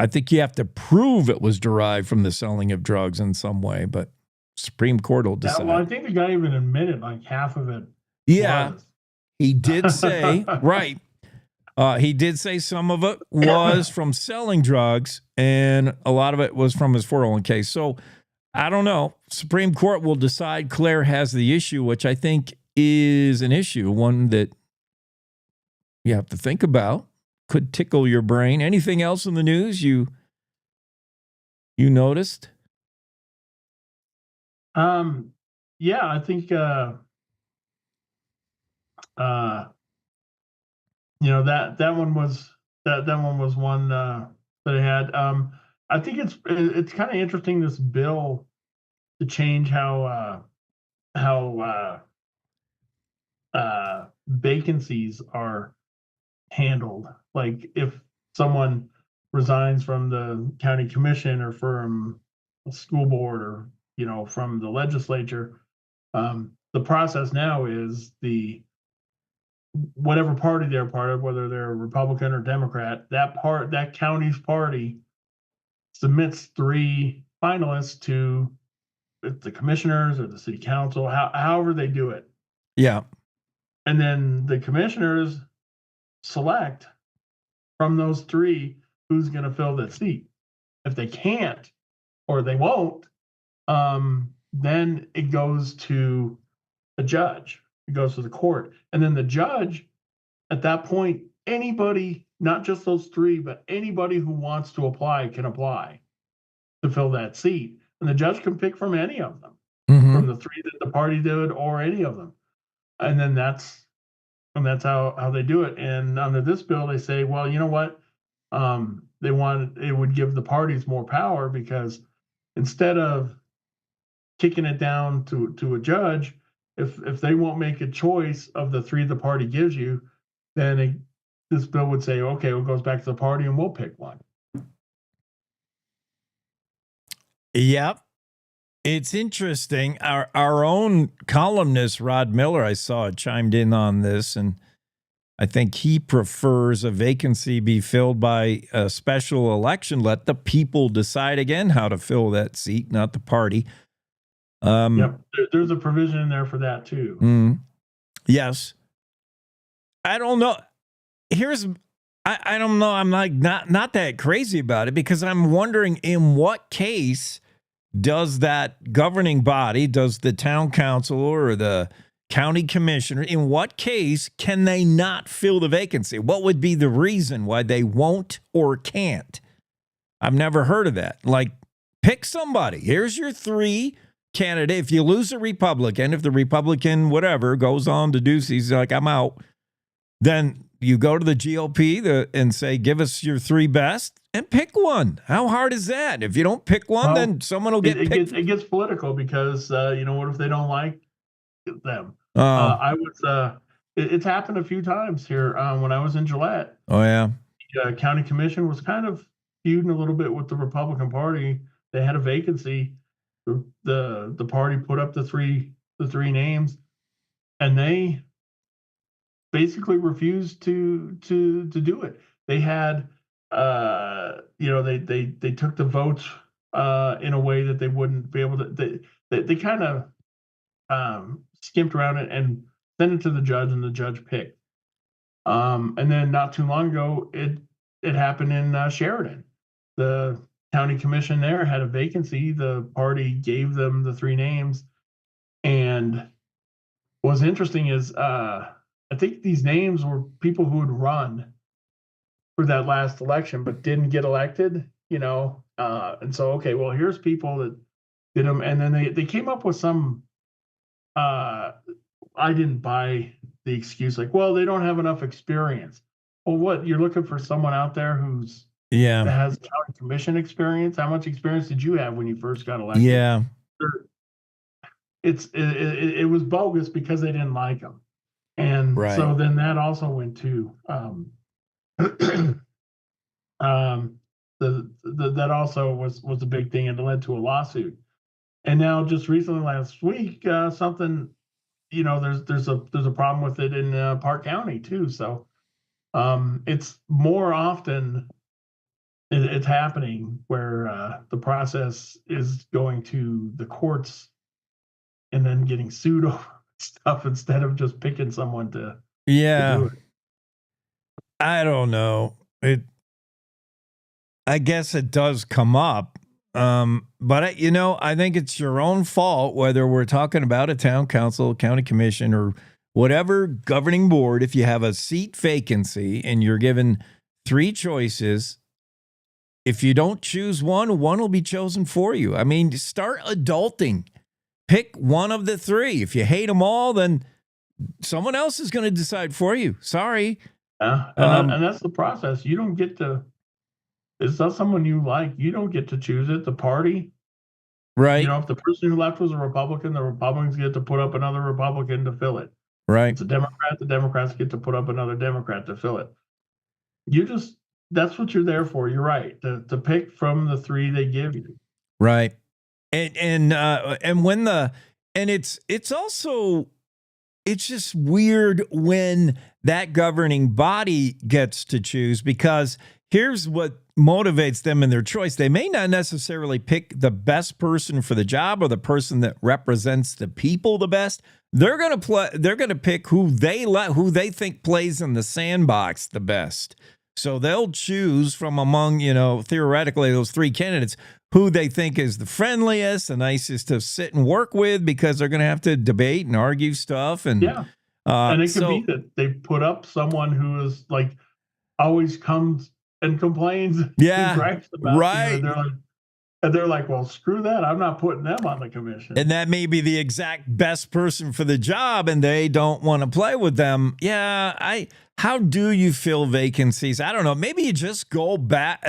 Speaker 13: I think you have to prove it was derived from the selling of drugs in some way, but Supreme Court will decide.
Speaker 14: Well, I think the guy even admitted like half of it.
Speaker 13: Yeah, he did say, right. He did say some of it was from selling drugs and a lot of it was from his 401k. So I don't know. Supreme Court will decide. Claire has the issue, which I think is an issue, one that you have to think about. Could tickle your brain. Anything else in the news you noticed?
Speaker 14: Yeah, I think that one was one that I had. I think it's kind of interesting, this bill to change how vacancies are handled. Like if someone resigns from the county commission or from a school board or from the legislature, the process now is whatever party they're part of, whether they're Republican or Democrat, that county's party submits 3 finalists to the commissioners or the city council, however they do it.
Speaker 13: Yeah.
Speaker 14: And then the commissioners select from those 3 who's going to fill that seat. If they can't or they won't, then it goes to a judge. It goes to the court. And then the judge, at that point, anybody, not just those 3, but anybody who wants to apply can apply to fill that seat. And the judge can pick from any of them, from the 3 that the party did or any of them. And then that's how they do it. And under this bill, they say, well, you know what? It would give the parties more power, because instead of kicking it down to a judge, if they won't make a choice of the 3 the party gives you, then this bill would say, okay, it goes back to the party and we'll pick one.
Speaker 13: Yep. It's interesting. Our own columnist, Rod Miller, I saw, chimed in on this, and I think he prefers a vacancy be filled by a special election. Let the people decide again how to fill that seat, not the party.
Speaker 14: Yep. There's a provision in there for that too.
Speaker 13: Yes. I don't know. I don't know. I'm like not that crazy about it, because I'm wondering, in what case does that governing body, does the town council or the county commissioner, in what case can they not fill the vacancy? What would be the reason why they won't or can't? I've never heard of that. Like, pick somebody. Here's your 3 candidate. If you lose a Republican, if the Republican whatever goes on to do, he's like, I'm out, then you go to the GOP and say, give us your 3 best and pick one. How hard is that? If you don't pick one, then someone will get picked.
Speaker 14: It gets political, because what if they don't like them? It's happened a few times here when I was in Gillette.
Speaker 13: Oh yeah.
Speaker 14: The county commission was kind of feuding a little bit with the Republican Party. They had a vacancy. The party put up the three names, and they basically refused to do it. They had they took the votes in a way that they wouldn't be able to. They kind of skimped around it and sent it to the judge, and the judge picked. And then not too long ago, it happened in Sheridan. The county commission there had a vacancy. The party gave them the 3 names, and what's interesting is I think these names were people who had run for that last election but didn't get elected. And so, okay, well, here's people that did them, and then they came up with some. I didn't buy the excuse, like, well, they don't have enough experience. Well, what, you're looking for someone out there that has county commission experience? How much experience did you have when you first got elected?
Speaker 13: Yeah.
Speaker 14: It was bogus because they didn't like them. And so then that also went to that also was a big thing, and it led to a lawsuit. And now, just recently, last week, something, there's a problem with it in Park County too. So it's more often it's happening where the process is going to the courts and then getting sued over stuff instead of just picking someone to do it.
Speaker 13: I don't know. I guess it does come up. But I think it's your own fault, whether we're talking about a town council, county commission, or whatever governing board. If you have a seat vacancy and you're given 3 choices, if you don't choose one will be chosen for you. I mean, start adulting. Pick one of the 3. If you hate them all, then someone else is going to decide for you. Sorry.
Speaker 14: And that's the process. You don't get to. It's not someone you like. You don't get to choose it. The party.
Speaker 13: Right.
Speaker 14: If the person who left was a Republican, the Republicans get to put up another Republican to fill it.
Speaker 13: Right.
Speaker 14: It's a Democrat, the Democrats get to put up another Democrat to fill it. That's what you're there for. You're right. To pick from the three they give you.
Speaker 13: Right. And it's also, it's just weird when that governing body gets to choose, because here's what motivates them in their choice. They may not necessarily pick the best person for the job or the person that represents the people the best. They're going to pick who they think plays in the sandbox the best. So they'll choose from among, theoretically those three candidates who they think is the friendliest, the nicest to sit and work with, because they're going to have to debate and argue stuff. And
Speaker 14: and it could be that they put up someone who is like always comes and complains.
Speaker 13: Yeah,
Speaker 14: and gripes about,
Speaker 13: right.
Speaker 14: They're like, well, screw that. I'm not putting them on the commission.
Speaker 13: And that may be the exact best person for the job, and they don't want to play with them. Yeah, how do you fill vacancies? I don't know. Maybe you just go back.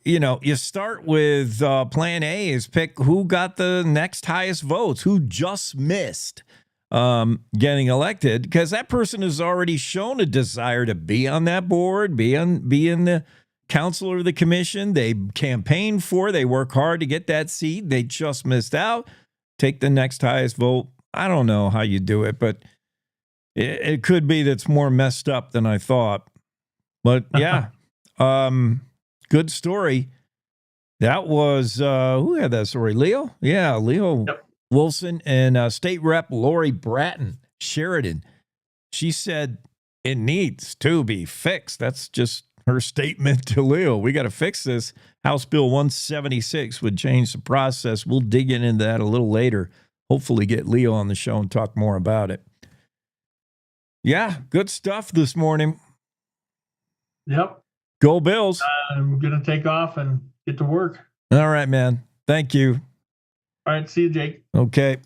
Speaker 13: You start with plan A is pick who got the next highest votes, who just missed getting elected, because that person has already shown a desire to be on that board, be in the counselor of the commission. They campaigned for, they work hard to get that seat. They just missed out. Take the next highest vote. I don't know how you do it, but it could be that's more messed up than I thought. But yeah, good story. That was, who had that story? Leo? Yeah, Leo Wilson and State Rep Lori Bratton Sheridan. She said it needs to be fixed. That's just her statement to Leo. We got to fix this. House Bill 176 would change the process. We'll dig into that a little later. Hopefully get Leo on the show and talk more about it. Yeah, good stuff this morning.
Speaker 14: Yep.
Speaker 13: Go Bills.
Speaker 14: I'm going to take off and get to work.
Speaker 13: All right, man. Thank you.
Speaker 14: All right. See you, Jake.
Speaker 13: Okay.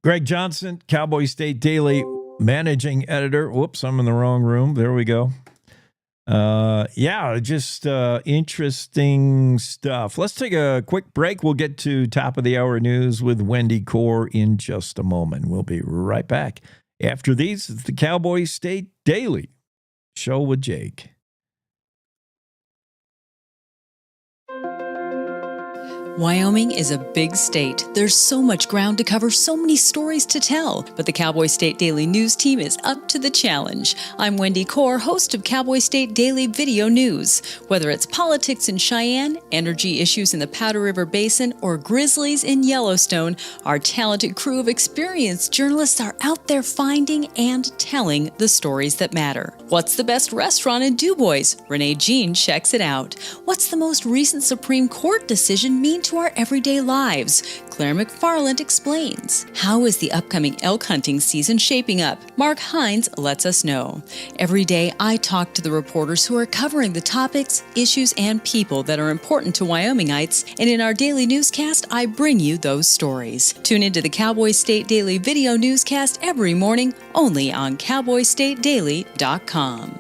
Speaker 13: Greg Johnson, Cowboy State Daily managing editor. Whoops, I'm in the wrong room. There we go. Just interesting stuff. Let's take a quick break. We'll get to top of the hour news with Wendy Core in just a moment. We'll be right back. After these, it's the Cowboy State Daily Show with Jake.
Speaker 1: Wyoming is a big state. There's so much ground to cover, so many stories to tell. But the Cowboy State Daily News team is up to the challenge. I'm Wendy Core, host of Cowboy State Daily Video News. Whether it's politics in Cheyenne, energy issues in the Powder River Basin, or grizzlies in Yellowstone, our talented crew of experienced journalists are out there finding and telling the stories that matter. What's the best restaurant in DuBois? Renee Jean checks it out. What's the most recent Supreme Court decision mean to our everyday lives? Claire McFarland explains. How is the upcoming elk hunting season shaping up? Mark Hines lets us know. Every day, I talk to the reporters who are covering the topics, issues, and people that are important to Wyomingites, and in our daily newscast, I bring you those stories. Tune into the Cowboy State Daily video newscast every morning, only on CowboyStateDaily.com.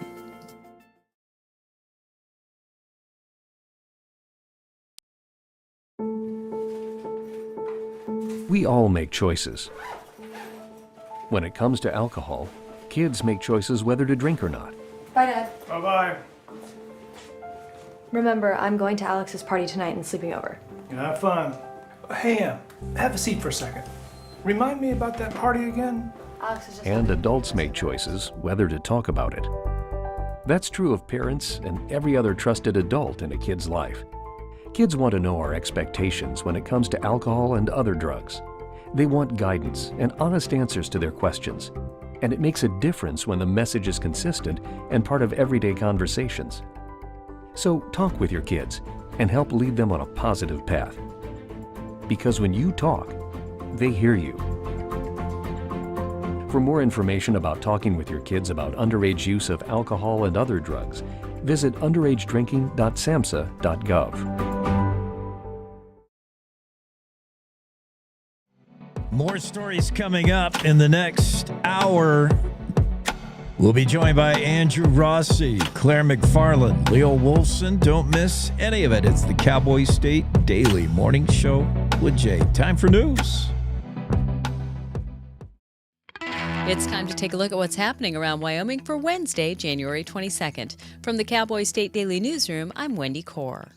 Speaker 15: We all make choices. When it comes to alcohol, kids make choices whether to drink or not.
Speaker 16: Bye, Dad.
Speaker 10: Bye-bye.
Speaker 16: Remember, I'm going to Alex's party tonight and sleeping over.
Speaker 10: Have fun. Hey, have a seat for a second. Remind me about that party again?
Speaker 16: Alex is just...
Speaker 15: And adults make choices whether to talk about it. That's true of parents and every other trusted adult in a kid's life. Kids want to know our expectations when it comes to alcohol and other drugs. They want guidance and honest answers to their questions. And it makes a difference when the message is consistent and part of everyday conversations. So talk with your kids and help lead them on a positive path. Because when you talk, they hear you. For more information about talking with your kids about underage use of alcohol and other drugs, visit underagedrinking.samhsa.gov.
Speaker 13: More stories coming up in the next hour. We'll be joined by Andrew Rossi, Claire McFarland, Leo Wolfson. Don't miss any of it. It's the Cowboy State Daily Morning Show with Jay. Time for news.
Speaker 1: It's time to take a look at what's happening around Wyoming for Wednesday, January 22nd. From the Cowboy State Daily Newsroom, I'm Wendy Kaur.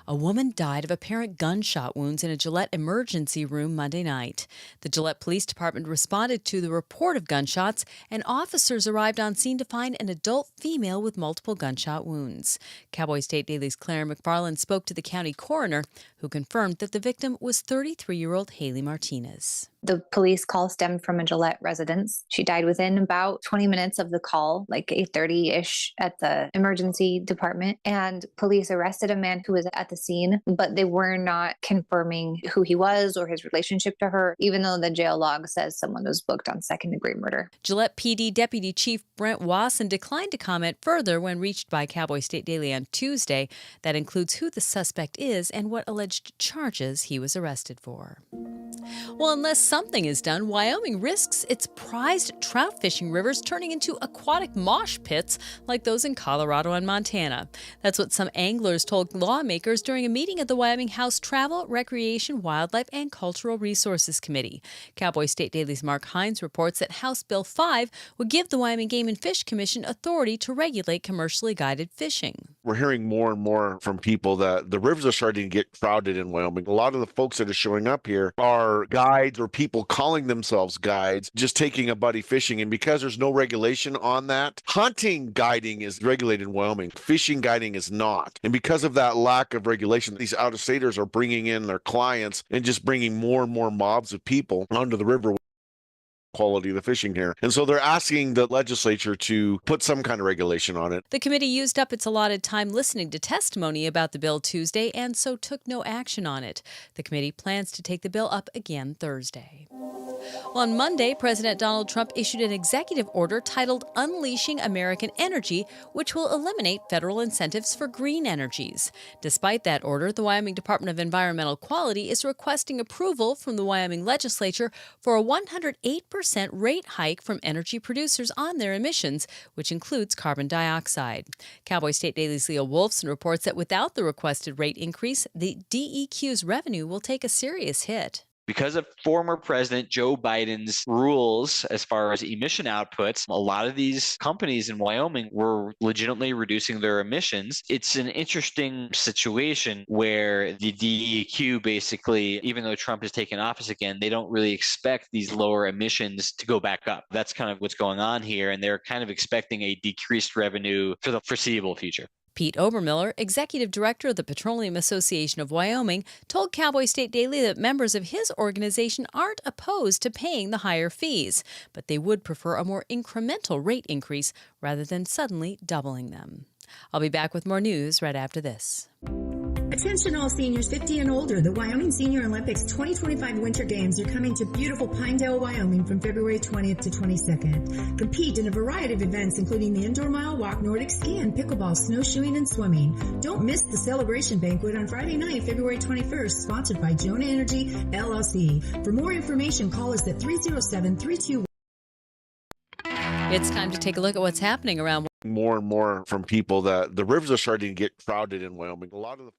Speaker 1: A woman died of apparent gunshot wounds in a Gillette emergency room Monday night. The Gillette Police Department responded to the report of gunshots, and officers arrived on scene to find an adult female with multiple gunshot wounds. Cowboy State Daily's Claire McFarland spoke to the county coroner, who confirmed that the victim was 33-year-old Haley Martinez.
Speaker 2: The police call stemmed from a Gillette residence. She died within about 20 minutes of the call, like 8:30-ish at the emergency department. And police arrested a man who was at the scene, but they were not confirming who he was or his relationship to her, even though the jail log says someone was booked on second-degree murder.
Speaker 1: Gillette PD Deputy Chief Brent Wasson declined to comment further when reached by Cowboy State Daily on Tuesday. That includes who the suspect is and what alleged charges he was arrested for. Well, unless something is done, Wyoming risks its prized trout fishing rivers turning into aquatic mosh pits like those in Colorado and Montana. That's what some anglers told lawmakers during a meeting of the Wyoming House Travel, Recreation, Wildlife, and Cultural Resources Committee. Cowboy State Daily's Mark Hines reports that House Bill 5 would give the Wyoming Game and Fish Commission authority to regulate commercially guided fishing.
Speaker 17: We're hearing more and more from people that the rivers are starting to get crowded in Wyoming. A lot of the folks that are showing up here are guides or people calling themselves guides, just taking a buddy fishing. And because there's no regulation on that, hunting guiding is regulated in Wyoming. Fishing guiding is not. And because of that lack of regulation, these out-of-staters are bringing in their clients and just bringing more and more mobs of people onto the river. Quality of the fishing here. And so they're asking the legislature to put some kind of regulation on it.
Speaker 1: The committee used up its allotted time listening to testimony about the bill Tuesday and so took no action on it. The committee plans to take the bill up again Thursday. On Monday, President Donald Trump issued an executive order titled Unleashing American Energy, which will eliminate federal incentives for green energies. Despite that order, the Wyoming Department of Environmental Quality is requesting approval from the Wyoming legislature for a 108% rate hike from energy producers on their emissions, which includes carbon dioxide. Cowboy State Daily's Leo Wolfson reports that without the requested rate increase, the DEQ's revenue will take a serious hit.
Speaker 4: Because of former President Joe Biden's rules as far as emission outputs, a lot of these companies in Wyoming were legitimately reducing their emissions. It's an interesting situation where the DEQ basically, even though Trump has taken office again, they don't really expect these lower emissions to go back up. That's kind of what's going on here, and they're kind of expecting a decreased revenue for the foreseeable future.
Speaker 1: Pete Obermiller, executive director of the Petroleum Association of Wyoming, told Cowboy State Daily that members of his organization aren't opposed to paying the higher fees, but they would prefer a more incremental rate increase rather than suddenly doubling them. I'll be back with more news right after this.
Speaker 5: Attention all seniors 50 and older, the Wyoming Senior Olympics 2025 Winter Games are coming to beautiful Pinedale, Wyoming from February 20th to 22nd. Compete in a variety of events including the indoor mile walk, Nordic skiing, pickleball, snowshoeing, and swimming. Don't miss the celebration banquet on Friday night, February 21st, sponsored by Jonah Energy, LLC. For more information, call us at 307-321.
Speaker 1: It's time to take a look at what's happening around.
Speaker 17: More and more from people that the rivers are starting to get crowded in Wyoming. A lot of the